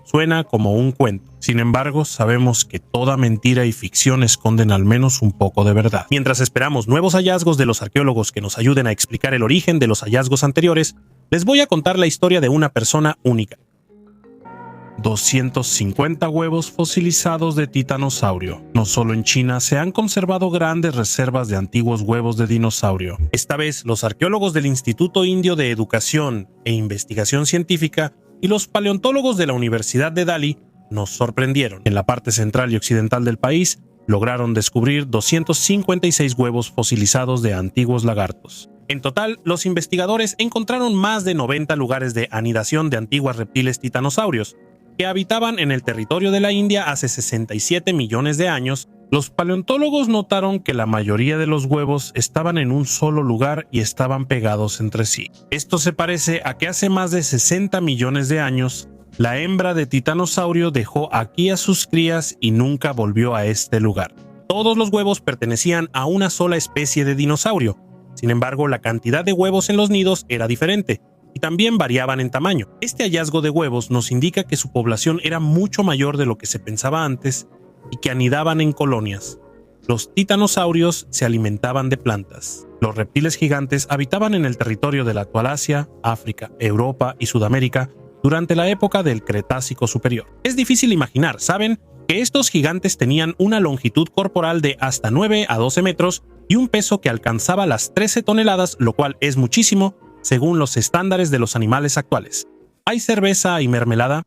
Suena como un cuento. Sin embargo, sabemos que toda mentira y ficción esconden al menos un poco de verdad. Mientras esperamos nuevos hallazgos de los arqueólogos que nos ayuden a explicar el origen de los hallazgos anteriores, les voy a contar la historia de una persona única. 250 huevos fosilizados de titanosaurio. No solo en China se han conservado grandes reservas de antiguos huevos de dinosaurio. Esta vez, los arqueólogos del Instituto Indio de Educación e Investigación Científica y los paleontólogos de la Universidad de Delhi nos sorprendieron. En la parte central y occidental del país, lograron descubrir 256 huevos fosilizados de antiguos lagartos. En total, los investigadores encontraron más de 90 lugares de anidación de antiguos reptiles titanosaurios, que habitaban en el territorio de la India hace 67 millones de años. Los paleontólogos notaron que la mayoría de los huevos estaban en un solo lugar y estaban pegados entre sí. Esto se parece a que hace más de 60 millones de años, la hembra de titanosaurio dejó aquí a sus crías y nunca volvió a este lugar. Todos los huevos pertenecían a una sola especie de dinosaurio. Sin embargo, la cantidad de huevos en los nidos era diferente y también variaban en tamaño. Este hallazgo de huevos nos indica que su población era mucho mayor de lo que se pensaba antes y que anidaban en colonias. Los titanosaurios se alimentaban de plantas. Los reptiles gigantes habitaban en el territorio de la actual Asia, África, Europa y Sudamérica durante la época del Cretácico Superior. Es difícil imaginar, ¿saben?, que estos gigantes tenían una longitud corporal de hasta 9 a 12 metros y un peso que alcanzaba las 13 toneladas, lo cual es muchísimo según los estándares de los animales actuales. ¿Hay cerveza y mermelada?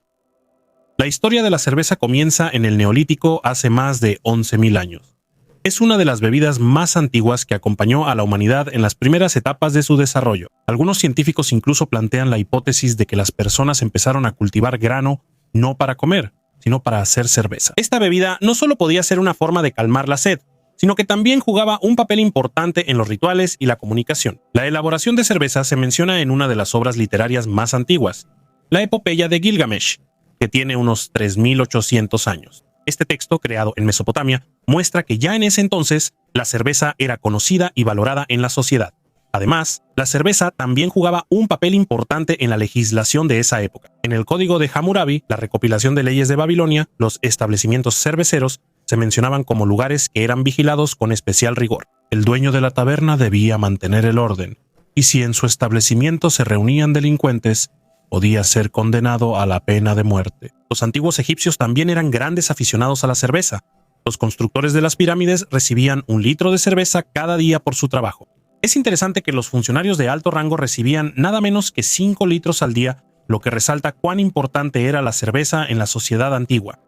La historia de la cerveza comienza en el Neolítico hace más de 11.000 años. Es una de las bebidas más antiguas que acompañó a la humanidad en las primeras etapas de su desarrollo. Algunos científicos incluso plantean la hipótesis de que las personas empezaron a cultivar grano no para comer, sino para hacer cerveza. Esta bebida no solo podía ser una forma de calmar la sed, sino que también jugaba un papel importante en los rituales y la comunicación. La elaboración de cerveza se menciona en una de las obras literarias más antiguas, la Epopeya de Gilgamesh, que tiene unos 3.800 años. Este texto, creado en Mesopotamia, muestra que ya en ese entonces la cerveza era conocida y valorada en la sociedad. Además, la cerveza también jugaba un papel importante en la legislación de esa época. En el Código de Hammurabi, la recopilación de leyes de Babilonia, los establecimientos cerveceros se mencionaban como lugares que eran vigilados con especial rigor. El dueño de la taberna debía mantener el orden, y si en su establecimiento se reunían delincuentes, podía ser condenado a la pena de muerte. Los antiguos egipcios también eran grandes aficionados a la cerveza. Los constructores de las pirámides recibían 1 litro de cerveza cada día por su trabajo. Es interesante que los funcionarios de alto rango recibían nada menos que 5 litros al día, lo que resalta cuán importante era la cerveza en la sociedad antigua.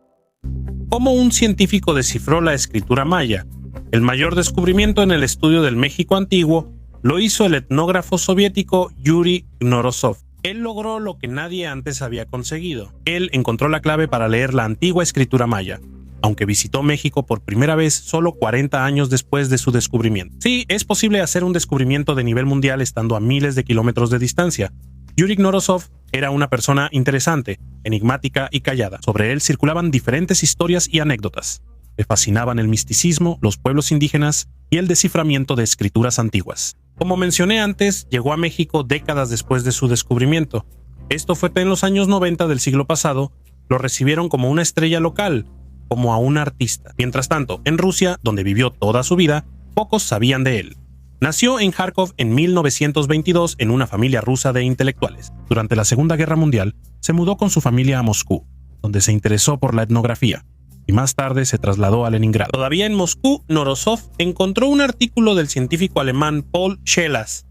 ¿Cómo un científico descifró la escritura maya? El mayor descubrimiento en el estudio del México antiguo lo hizo el etnógrafo soviético Yuri Knorosov. Él logró lo que nadie antes había conseguido. Él encontró la clave para leer la antigua escritura maya, aunque visitó México por primera vez solo 40 años después de su descubrimiento. Sí, es posible hacer un descubrimiento de nivel mundial estando a miles de kilómetros de distancia. Yuri Knorosov era una persona interesante, enigmática y callada. Sobre él circulaban diferentes historias y anécdotas. Le fascinaban el misticismo, los pueblos indígenas y el desciframiento de escrituras antiguas. Como mencioné antes, llegó a México décadas después de su descubrimiento. Esto fue en los años 90 del siglo pasado. Lo recibieron como una estrella local, como a un artista. Mientras tanto, en Rusia, donde vivió toda su vida, pocos sabían de él. Nació en Kharkov en 1922 en una familia rusa de intelectuales. Durante la Segunda Guerra Mundial, se mudó con su familia a Moscú, donde se interesó por la etnografía, y más tarde se trasladó a Leningrado. Todavía en Moscú, Morozov encontró un artículo del científico alemán Paul Schelas,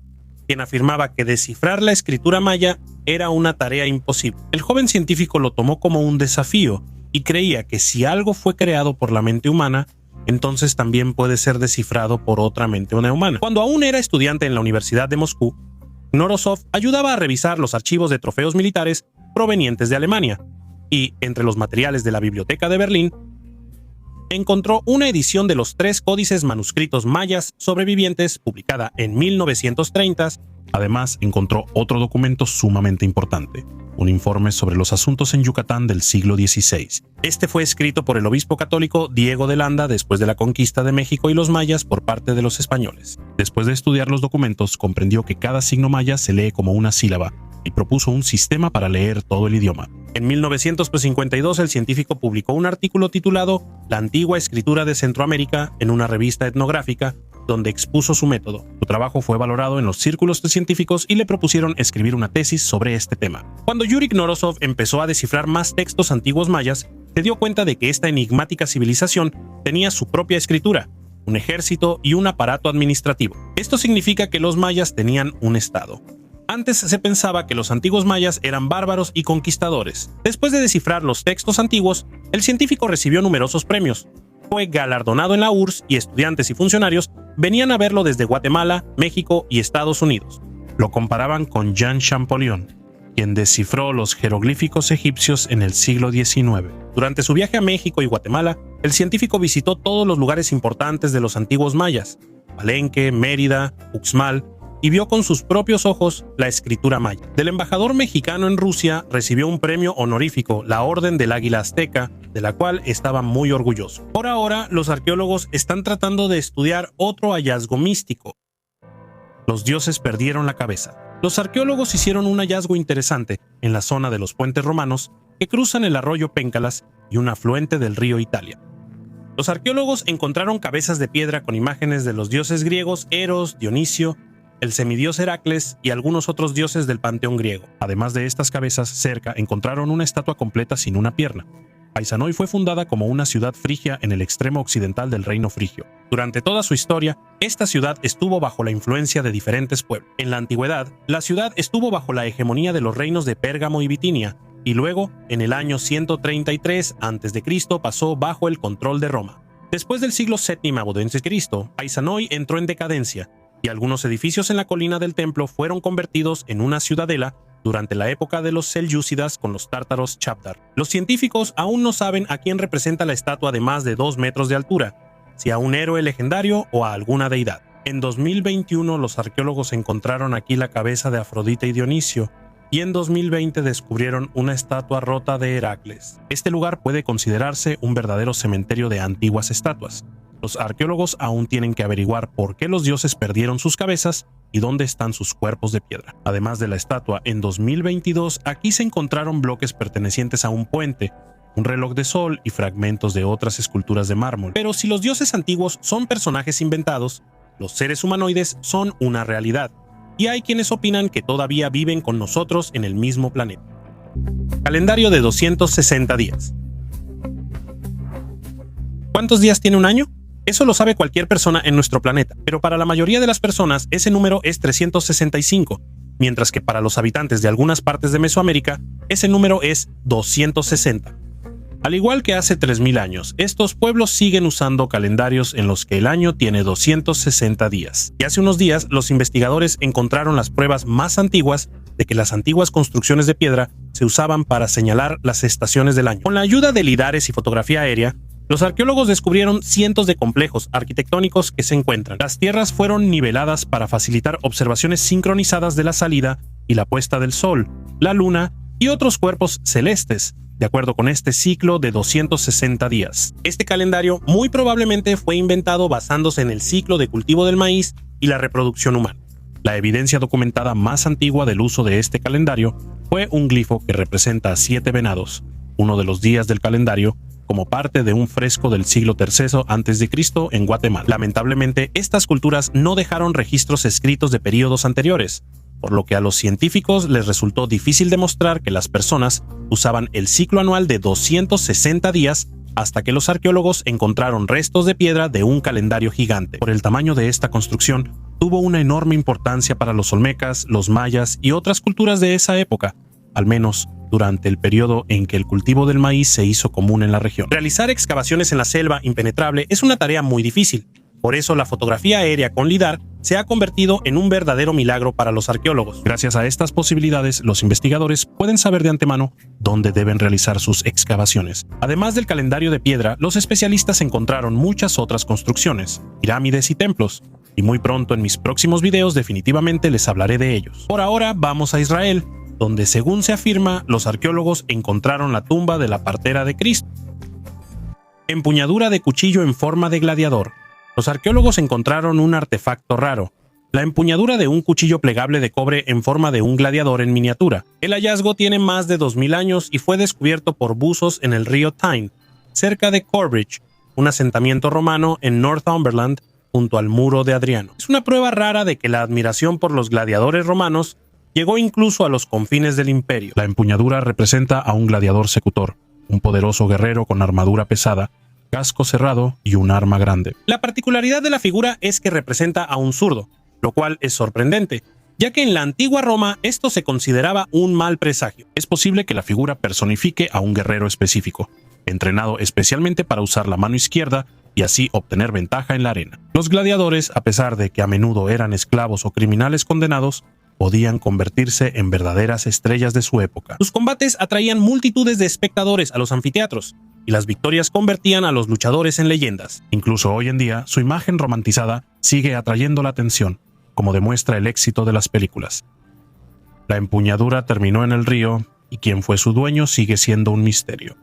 quien afirmaba que descifrar la escritura maya era una tarea imposible. El joven científico lo tomó como un desafío y creía que si algo fue creado por la mente humana, entonces también puede ser descifrado por otra mente humana. Cuando aún era estudiante en la Universidad de Moscú, Morozov ayudaba a revisar los archivos de trofeos militares provenientes de Alemania, y, entre los materiales de la Biblioteca de Berlín, encontró una edición de los 3 códices manuscritos mayas sobrevivientes publicada en 1930. Además, encontró otro documento sumamente importante, un informe sobre los asuntos en Yucatán del siglo XVI. Este fue escrito por el obispo católico Diego de Landa después de la conquista de México y los mayas por parte de los españoles. Después de estudiar los documentos, comprendió que cada signo maya se lee como una sílaba y propuso un sistema para leer todo el idioma. En 1952, el científico publicó un artículo titulado La antigua escritura de Centroamérica en una revista etnográfica, donde expuso su método. Su trabajo fue valorado en los círculos de científicos y le propusieron escribir una tesis sobre este tema. Cuando Yuri Morozov empezó a descifrar más textos antiguos mayas, se dio cuenta de que esta enigmática civilización tenía su propia escritura, un ejército y un aparato administrativo. Esto significa que los mayas tenían un estado. Antes se pensaba que los antiguos mayas eran bárbaros y conquistadores. Después de descifrar los textos antiguos, el científico recibió numerosos premios. Fue galardonado en la URSS y estudiantes y funcionarios venían a verlo desde Guatemala, México y Estados Unidos. Lo comparaban con Jean Champollion, quien descifró los jeroglíficos egipcios en el siglo XIX. Durante su viaje a México y Guatemala, el científico visitó todos los lugares importantes de los antiguos mayas, Palenque, Mérida, Uxmal, y vio con sus propios ojos la escritura maya. Del embajador mexicano en Rusia recibió un premio honorífico, la Orden del Águila Azteca, de la cual estaba muy orgulloso. Por ahora, los arqueólogos están tratando de estudiar otro hallazgo místico. Los dioses perdieron la cabeza. Los arqueólogos hicieron un hallazgo interesante en la zona de los puentes romanos que cruzan el arroyo Péncalas y un afluente del río Italia. Los arqueólogos encontraron cabezas de piedra con imágenes de los dioses griegos Eros, Dionisio, el semidios Heracles y algunos otros dioses del panteón griego. Además de estas cabezas, cerca encontraron una estatua completa sin una pierna. Aizanoi fue fundada como una ciudad frigia en el extremo occidental del reino frigio. Durante toda su historia, esta ciudad estuvo bajo la influencia de diferentes pueblos. En la antigüedad, la ciudad estuvo bajo la hegemonía de los reinos de Pérgamo y Bitinia, y luego, en el año 133 a.C., pasó bajo el control de Roma. Después del siglo VII a.C., Aizanoi entró en decadencia, y algunos edificios en la colina del templo fueron convertidos en una ciudadela durante la época de los selyúcidas con los tártaros Chabdar. Los científicos aún no saben a quién representa la estatua de más de 2 metros de altura, si a un héroe legendario o a alguna deidad. En 2021 los arqueólogos encontraron aquí la cabeza de Afrodita y Dionisio, y en 2020 descubrieron una estatua rota de Heracles. Este lugar puede considerarse un verdadero cementerio de antiguas estatuas. Los arqueólogos aún tienen que averiguar por qué los dioses perdieron sus cabezas y dónde están sus cuerpos de piedra. Además de la estatua, en 2022 aquí se encontraron bloques pertenecientes a un puente, un reloj de sol y fragmentos de otras esculturas de mármol. Pero si los dioses antiguos son personajes inventados, los seres humanoides son una realidad, y hay quienes opinan que todavía viven con nosotros en el mismo planeta. Calendario de 260 días. ¿Cuántos días tiene un año? Eso lo sabe cualquier persona en nuestro planeta, pero para la mayoría de las personas ese número es 365, mientras que para los habitantes de algunas partes de Mesoamérica ese número es 260. Al igual que hace 3000 años, estos pueblos siguen usando calendarios en los que el año tiene 260 días. Y hace unos días los investigadores encontraron las pruebas más antiguas de que las antiguas construcciones de piedra se usaban para señalar las estaciones del año. Con la ayuda de lidares y fotografía aérea, los arqueólogos descubrieron cientos de complejos arquitectónicos que se encuentran. Las tierras fueron niveladas para facilitar observaciones sincronizadas de la salida y la puesta del sol, la luna y otros cuerpos celestes, de acuerdo con este ciclo de 260 días. Este calendario muy probablemente fue inventado basándose en el ciclo de cultivo del maíz y la reproducción humana. La evidencia documentada más antigua del uso de este calendario fue un glifo que representa a 7 venados, uno de los días del calendario, como parte de un fresco del siglo III a.C. en Guatemala. Lamentablemente, estas culturas no dejaron registros escritos de períodos anteriores, por lo que a los científicos les resultó difícil demostrar que las personas usaban el ciclo anual de 260 días hasta que los arqueólogos encontraron restos de piedra de un calendario gigante. Por el tamaño de esta construcción, tuvo una enorme importancia para los olmecas, los mayas y otras culturas de esa época, al menos durante el periodo en que el cultivo del maíz se hizo común en la región. Realizar excavaciones en la selva impenetrable es una tarea muy difícil. Por eso la fotografía aérea con LIDAR se ha convertido en un verdadero milagro para los arqueólogos. Gracias a estas posibilidades, los investigadores pueden saber de antemano dónde deben realizar sus excavaciones. Además del calendario de piedra, los especialistas encontraron muchas otras construcciones, pirámides y templos, y muy pronto en mis próximos videos definitivamente les hablaré de ellos. Por ahora vamos a Israel, donde según se afirma, los arqueólogos encontraron la tumba de la partera de Cristo. Empuñadura de cuchillo en forma de gladiador. Los arqueólogos encontraron un artefacto raro, la empuñadura de un cuchillo plegable de cobre en forma de un gladiador en miniatura. El hallazgo tiene más de 2000 años y fue descubierto por buzos en el río Tyne, cerca de Corbridge, un asentamiento romano en Northumberland, junto al muro de Adriano. Es una prueba rara de que la admiración por los gladiadores romanos llegó incluso a los confines del imperio. La empuñadura representa a un gladiador secutor, un poderoso guerrero con armadura pesada, casco cerrado y un arma grande. La particularidad de la figura es que representa a un zurdo, lo cual es sorprendente, ya que en la antigua Roma esto se consideraba un mal presagio. Es posible que la figura personifique a un guerrero específico, entrenado especialmente para usar la mano izquierda y así obtener ventaja en la arena. Los gladiadores, a pesar de que a menudo eran esclavos o criminales condenados, podían convertirse en verdaderas estrellas de su época. Sus combates atraían multitudes de espectadores a los anfiteatros, y las victorias convertían a los luchadores en leyendas. Incluso hoy en día, su imagen romantizada sigue atrayendo la atención, como demuestra el éxito de las películas. La empuñadura terminó en el río, y quien fue su dueño sigue siendo un misterio.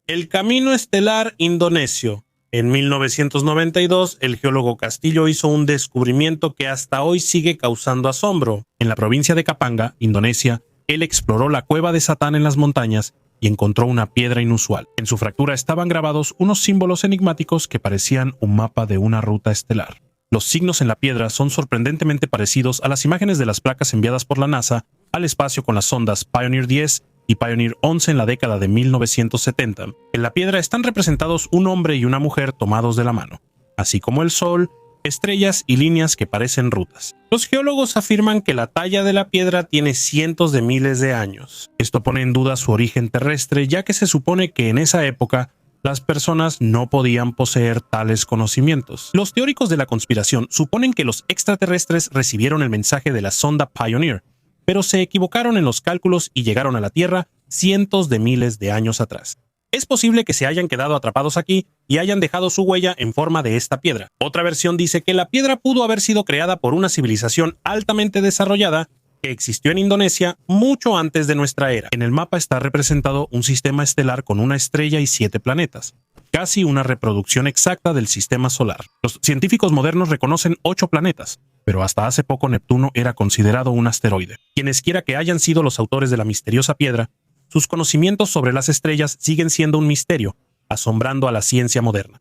El camino estelar indonesio. En 1992, el geólogo Castillo hizo un descubrimiento que hasta hoy sigue causando asombro. En la provincia de Kapanga, Indonesia, él exploró la cueva de Satán en las montañas y encontró una piedra inusual. En su fractura estaban grabados unos símbolos enigmáticos que parecían un mapa de una ruta estelar. Los signos en la piedra son sorprendentemente parecidos a las imágenes de las placas enviadas por la NASA al espacio con las sondas Pioneer 10 y Pioneer 11 en la década de 1970. En la piedra están representados un hombre y una mujer tomados de la mano, así como el sol, estrellas y líneas que parecen rutas. Los geólogos afirman que la talla de la piedra tiene cientos de miles de años. Esto pone en duda su origen terrestre, ya que se supone que en esa época las personas no podían poseer tales conocimientos. Los teóricos de la conspiración suponen que los extraterrestres recibieron el mensaje de la sonda Pioneer, pero se equivocaron en los cálculos y llegaron a la Tierra cientos de miles de años atrás. Es posible que se hayan quedado atrapados aquí y hayan dejado su huella en forma de esta piedra. Otra versión dice que la piedra pudo haber sido creada por una civilización altamente desarrollada que existió en Indonesia mucho antes de nuestra era. En el mapa está representado un sistema estelar con una estrella y 7 planetas, casi una reproducción exacta del sistema solar. Los científicos modernos reconocen 8 planetas, pero hasta hace poco Neptuno era considerado un asteroide. Quienesquiera que hayan sido los autores de la misteriosa piedra, sus conocimientos sobre las estrellas siguen siendo un misterio, asombrando a la ciencia moderna.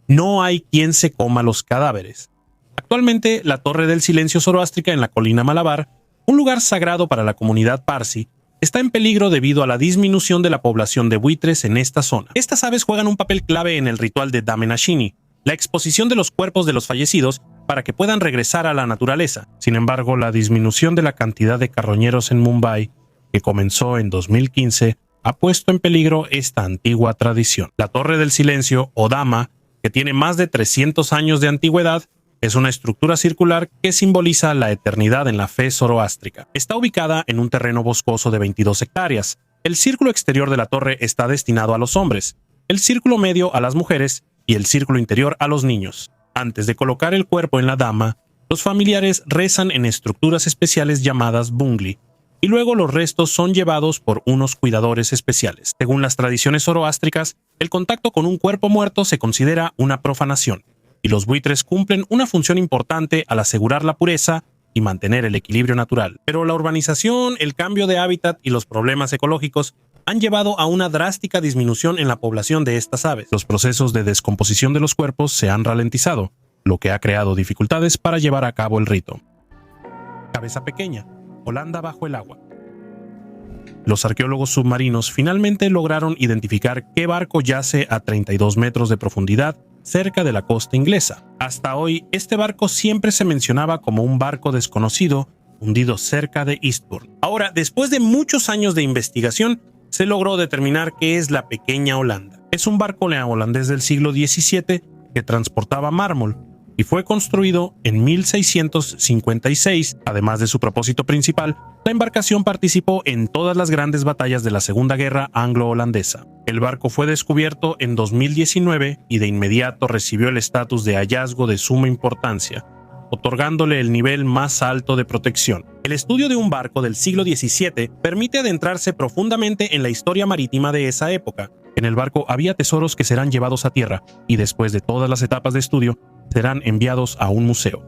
No hay quien se coma los cadáveres. Actualmente, la Torre del Silencio zoroástrica en la colina Malabar, un lugar sagrado para la comunidad parsi, está en peligro debido a la disminución de la población de buitres en esta zona. Estas aves juegan un papel clave en el ritual de Damenashini, la exposición de los cuerpos de los fallecidos para que puedan regresar a la naturaleza. Sin embargo, la disminución de la cantidad de carroñeros en Mumbai, que comenzó en 2015, ha puesto en peligro esta antigua tradición. La Torre del Silencio, o Dama, que tiene más de 300 años de antigüedad, es una estructura circular que simboliza la eternidad en la fe zoroástrica. Está ubicada en un terreno boscoso de 22 hectáreas. El círculo exterior de la torre está destinado a los hombres, el círculo medio a las mujeres y el círculo interior a los niños. Antes de colocar el cuerpo en la dama, los familiares rezan en estructuras especiales llamadas bungli, y luego los restos son llevados por unos cuidadores especiales. Según las tradiciones zoroástricas, el contacto con un cuerpo muerto se considera una profanación, y los buitres cumplen una función importante al asegurar la pureza y mantener el equilibrio natural. Pero la urbanización, el cambio de hábitat y los problemas ecológicos han llevado a una drástica disminución en la población de estas aves. Los procesos de descomposición de los cuerpos se han ralentizado, lo que ha creado dificultades para llevar a cabo el rito. Cabeza pequeña, Holanda bajo el agua. Los arqueólogos submarinos finalmente lograron identificar qué barco yace a 32 metros de profundidad cerca de la costa inglesa. Hasta hoy, este barco siempre se mencionaba como un barco desconocido hundido cerca de Eastbourne. Ahora, después de muchos años de investigación, se logró determinar qué es la Pequeña Holanda. Es un barco neoholandés del siglo XVII que transportaba mármol y fue construido en 1656. Además de su propósito principal, la embarcación participó en todas las grandes batallas de la Segunda Guerra Anglo-Holandesa. El barco fue descubierto en 2019 y de inmediato recibió el estatus de hallazgo de suma importancia, otorgándole el nivel más alto de protección. El estudio de un barco del siglo XVII permite adentrarse profundamente en la historia marítima de esa época. En el barco había tesoros que serán llevados a tierra y después de todas las etapas de estudio, serán enviados a un museo.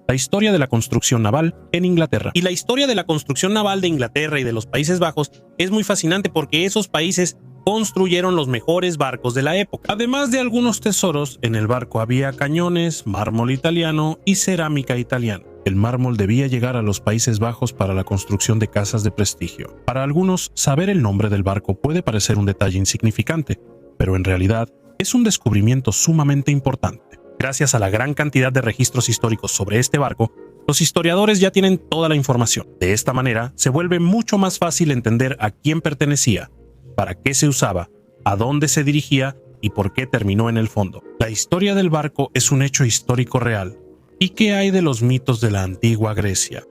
La historia de la construcción naval en Inglaterra. Y la historia de la construcción naval de Inglaterra y de los Países Bajos es muy fascinante porque esos países construyeron los mejores barcos de la época. Además de algunos tesoros, en el barco había cañones, mármol italiano y cerámica italiana. El mármol debía llegar a los Países Bajos para la construcción de casas de prestigio. Para algunos, saber el nombre del barco puede parecer un detalle insignificante, pero en realidad es un descubrimiento sumamente importante. Gracias a la gran cantidad de registros históricos sobre este barco, los historiadores ya tienen toda la información. De esta manera, se vuelve mucho más fácil entender a quién pertenecía, para qué se usaba, a dónde se dirigía y por qué terminó en el fondo. La historia del barco es un hecho histórico real. ¿Y qué hay de los mitos de la antigua Grecia?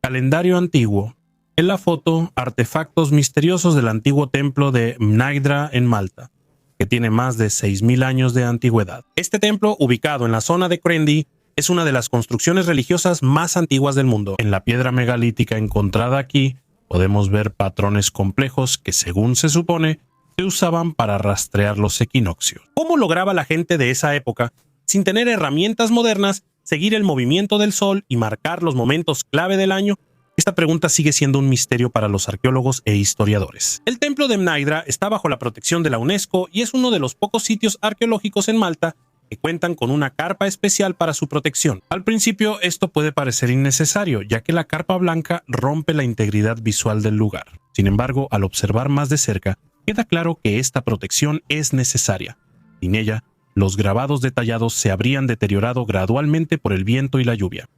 Calendario antiguo. En la foto, artefactos misteriosos del antiguo templo de Mnajdra en Malta, que tiene más de 6.000 años de antigüedad. Este templo, ubicado en la zona de Crendey, es una de las construcciones religiosas más antiguas del mundo. En la piedra megalítica encontrada aquí, podemos ver patrones complejos que, según se supone, se usaban para rastrear los equinoccios. ¿Cómo lograba la gente de esa época, sin tener herramientas modernas, seguir el movimiento del sol y marcar los momentos clave del año? Esta pregunta sigue siendo un misterio para los arqueólogos e historiadores. El templo de Mnajdra está bajo la protección de la UNESCO y es uno de los pocos sitios arqueológicos en Malta que cuentan con una carpa especial para su protección. Al principio esto puede parecer innecesario, ya que la carpa blanca rompe la integridad visual del lugar. Sin embargo, al observar más de cerca, queda claro que esta protección es necesaria. Sin ella, los grabados detallados se habrían deteriorado gradualmente por el viento y la lluvia.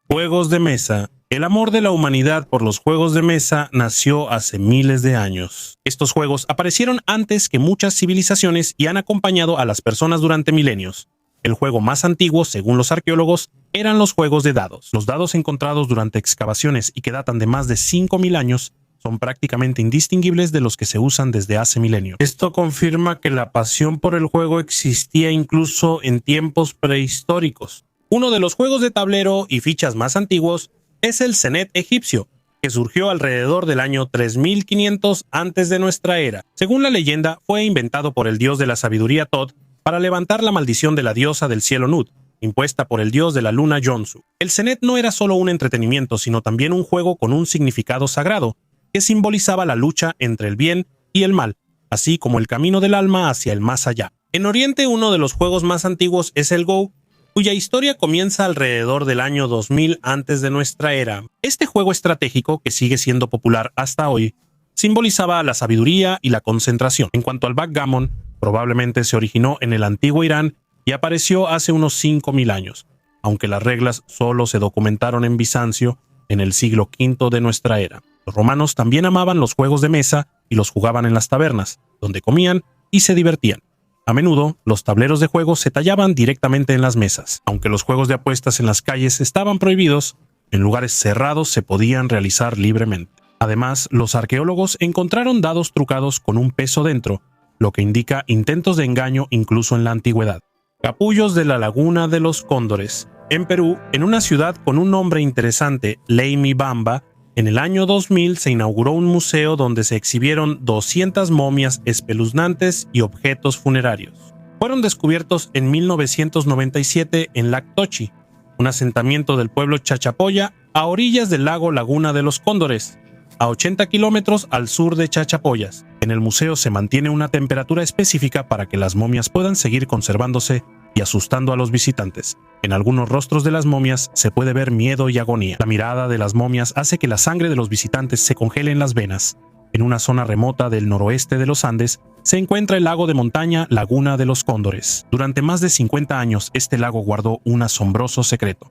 Juegos de mesa. El amor de la humanidad por los juegos de mesa nació hace miles de años. Estos juegos aparecieron antes que muchas civilizaciones y han acompañado a las personas durante milenios. El juego más antiguo, según los arqueólogos, eran los juegos de dados. Los dados encontrados durante excavaciones y que datan de más de 5.000 años son prácticamente indistinguibles de los que se usan desde hace milenios. Esto confirma que la pasión por el juego existía incluso en tiempos prehistóricos. Uno de los juegos de tablero y fichas más antiguos es el Senet egipcio, que surgió alrededor del año 3500 antes de nuestra era. Según la leyenda, fue inventado por el dios de la sabiduría Thoth para levantar la maldición de la diosa del cielo Nut, impuesta por el dios de la luna Yonsu. El Senet no era solo un entretenimiento, sino también un juego con un significado sagrado, que simbolizaba la lucha entre el bien y el mal, así como el camino del alma hacia el más allá. En Oriente, uno de los juegos más antiguos es el Go, cuya historia comienza alrededor del año 2000 antes de nuestra era. Este juego estratégico, que sigue siendo popular hasta hoy, simbolizaba la sabiduría y la concentración. En cuanto al backgammon, probablemente se originó en el antiguo Irán y apareció hace unos 5.000 años, aunque las reglas solo se documentaron en Bizancio en el siglo V de nuestra era. Los romanos también amaban los juegos de mesa y los jugaban en las tabernas, donde comían y se divertían. A menudo, los tableros de juego se tallaban directamente en las mesas. Aunque los juegos de apuestas en las calles estaban prohibidos, en lugares cerrados se podían realizar libremente. Además, los arqueólogos encontraron dados trucados con un peso dentro, lo que indica intentos de engaño incluso en la antigüedad. Capullos de la Laguna de los Cóndores. En Perú, en una ciudad con un nombre interesante, Leimibamba, En el año 2000 se inauguró un museo donde se exhibieron 200 momias espeluznantes y objetos funerarios. Fueron descubiertos en 1997 en Lactochi, un asentamiento del pueblo Chachapoya a orillas del lago Laguna de los Cóndores, a 80 kilómetros al sur de Chachapoyas. En el museo se mantiene una temperatura específica para que las momias puedan seguir conservándose y asustando a los visitantes. En algunos rostros de las momias se puede ver miedo y agonía. La mirada de las momias hace que la sangre de los visitantes se congele en las venas. En una zona remota del noroeste de los Andes se encuentra el lago de montaña Laguna de los Cóndores. Durante más de 50 años, este lago guardó un asombroso secreto.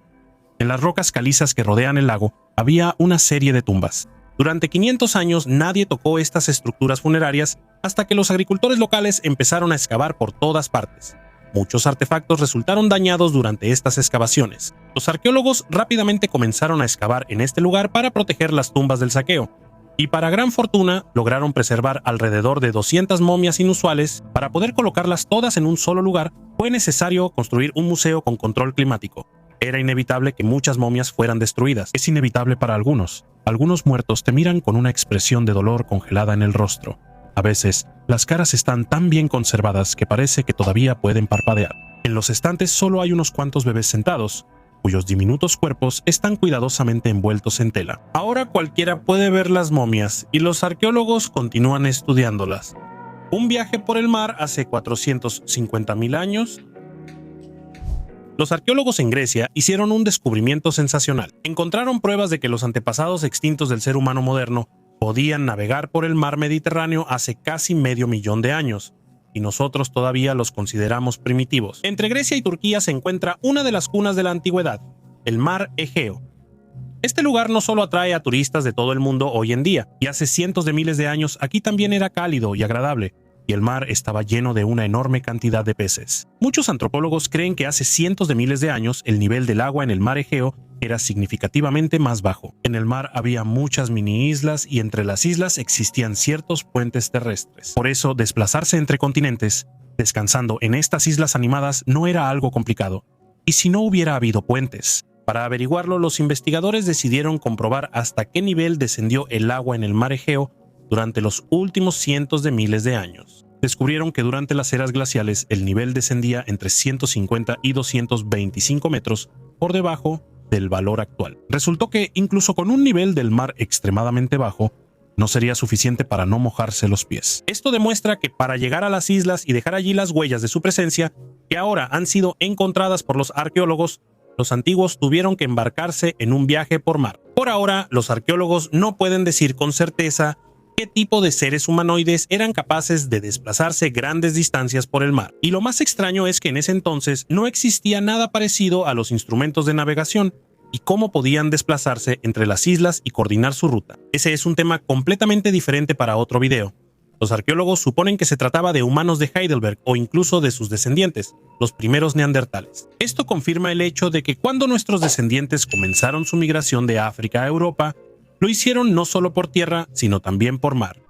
En las rocas calizas que rodean el lago había una serie de tumbas. Durante 500 años nadie tocó estas estructuras funerarias hasta que los agricultores locales empezaron a excavar por todas partes. Muchos artefactos resultaron dañados durante estas excavaciones. Los arqueólogos rápidamente comenzaron a excavar en este lugar para proteger las tumbas del saqueo, y para gran fortuna lograron preservar alrededor de 200 momias inusuales. Para poder colocarlas todas en un solo lugar, fue necesario construir un museo con control climático. Era inevitable que muchas momias fueran destruidas. Es inevitable para algunos. Algunos muertos te miran con una expresión de dolor congelada en el rostro. A veces, las caras están tan bien conservadas que parece que todavía pueden parpadear. En los estantes solo hay unos cuantos bebés sentados, cuyos diminutos cuerpos están cuidadosamente envueltos en tela. Ahora cualquiera puede ver las momias y los arqueólogos continúan estudiándolas. Un viaje por el mar hace 450.000 años. Los arqueólogos en Grecia hicieron un descubrimiento sensacional. Encontraron pruebas de que los antepasados extintos del ser humano moderno podían navegar por el mar Mediterráneo hace casi medio millón de años, y nosotros todavía los consideramos primitivos. Entre Grecia y Turquía se encuentra una de las cunas de la antigüedad, el mar Egeo. Este lugar no solo atrae a turistas de todo el mundo hoy en día, y hace cientos de miles de años aquí también era cálido y agradable, y el mar estaba lleno de una enorme cantidad de peces. Muchos antropólogos creen que hace cientos de miles de años el nivel del agua en el mar Egeo era significativamente más bajo. En el mar había muchas mini islas y entre las islas existían ciertos puentes terrestres. Por eso, desplazarse entre continentes, descansando en estas islas animadas, no era algo complicado. ¿Y si no hubiera habido puentes? Para averiguarlo, los investigadores decidieron comprobar hasta qué nivel descendió el agua en el mar Egeo durante los últimos cientos de miles de años. Descubrieron que durante las eras glaciales el nivel descendía entre 150 y 225 metros por debajo del valor actual. Resultó que incluso con un nivel del mar extremadamente bajo, no sería suficiente para no mojarse los pies. Esto demuestra que para llegar a las islas y dejar allí las huellas de su presencia, que ahora han sido encontradas por los arqueólogos, los antiguos tuvieron que embarcarse en un viaje por mar. Por ahora, los arqueólogos no pueden decir con certeza qué tipo de seres humanoides eran capaces de desplazarse grandes distancias por el mar. Y lo más extraño es que en ese entonces no existía nada parecido a los instrumentos de navegación y cómo podían desplazarse entre las islas y coordinar su ruta. Ese es un tema completamente diferente para otro video. Los arqueólogos suponen que se trataba de humanos de Heidelberg o incluso de sus descendientes, los primeros neandertales. Esto confirma el hecho de que cuando nuestros descendientes comenzaron su migración de África a Europa, lo hicieron no solo por tierra, sino también por mar.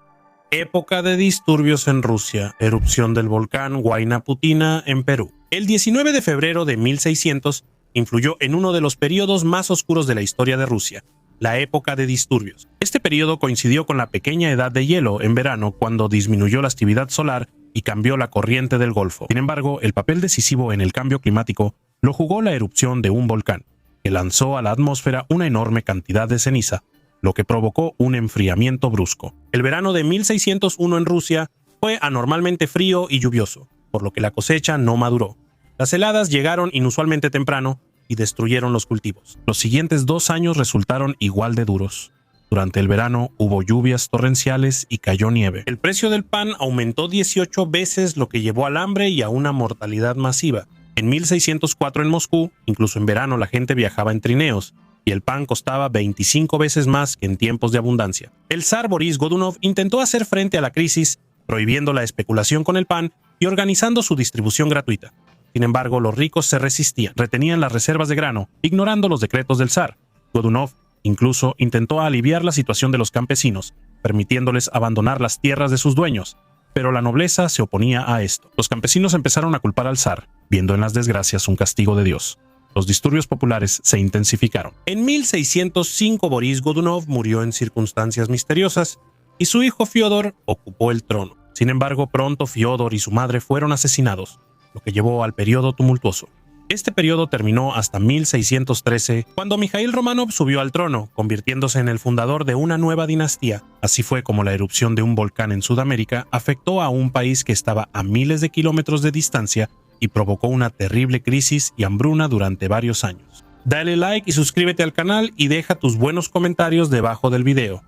Época de disturbios en Rusia, erupción del volcán Huayna Putina en Perú. El 19 de febrero de 1600 influyó en uno de los periodos más oscuros de la historia de Rusia, la época de disturbios. Este periodo coincidió con la pequeña edad de hielo en verano, cuando disminuyó la actividad solar y cambió la corriente del Golfo. Sin embargo, el papel decisivo en el cambio climático lo jugó la erupción de un volcán, que lanzó a la atmósfera una enorme cantidad de ceniza, lo que provocó un enfriamiento brusco. El verano de 1601 en Rusia fue anormalmente frío y lluvioso, por lo que la cosecha no maduró. Las heladas llegaron inusualmente temprano y destruyeron los cultivos. Los siguientes 2 años resultaron igual de duros. Durante el verano hubo lluvias torrenciales y cayó nieve. El precio del pan aumentó 18 veces, lo que llevó al hambre y a una mortalidad masiva. En 1604 en Moscú, incluso en verano la gente viajaba en trineos, y el pan costaba 25 veces más que en tiempos de abundancia. El zar Boris Godunov intentó hacer frente a la crisis, prohibiendo la especulación con el pan y organizando su distribución gratuita. Sin embargo, los ricos se resistían, retenían las reservas de grano, ignorando los decretos del zar. Godunov incluso intentó aliviar la situación de los campesinos, permitiéndoles abandonar las tierras de sus dueños, pero la nobleza se oponía a esto. Los campesinos empezaron a culpar al zar, viendo en las desgracias un castigo de Dios. Los disturbios populares se intensificaron. En 1605 Boris Godunov murió en circunstancias misteriosas y su hijo Fiodor ocupó el trono. Sin embargo, pronto Fiodor y su madre fueron asesinados, lo que llevó al periodo tumultuoso. Este periodo terminó hasta 1613, cuando Mijaíl Románov subió al trono, convirtiéndose en el fundador de una nueva dinastía. Así fue como la erupción de un volcán en Sudamérica afectó a un país que estaba a miles de kilómetros de distancia y provocó una terrible crisis y hambruna durante varios años. Dale like y suscríbete al canal y deja tus buenos comentarios debajo del video.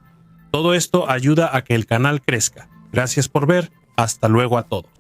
Todo esto ayuda a que el canal crezca. Gracias por ver. Hasta luego a todos.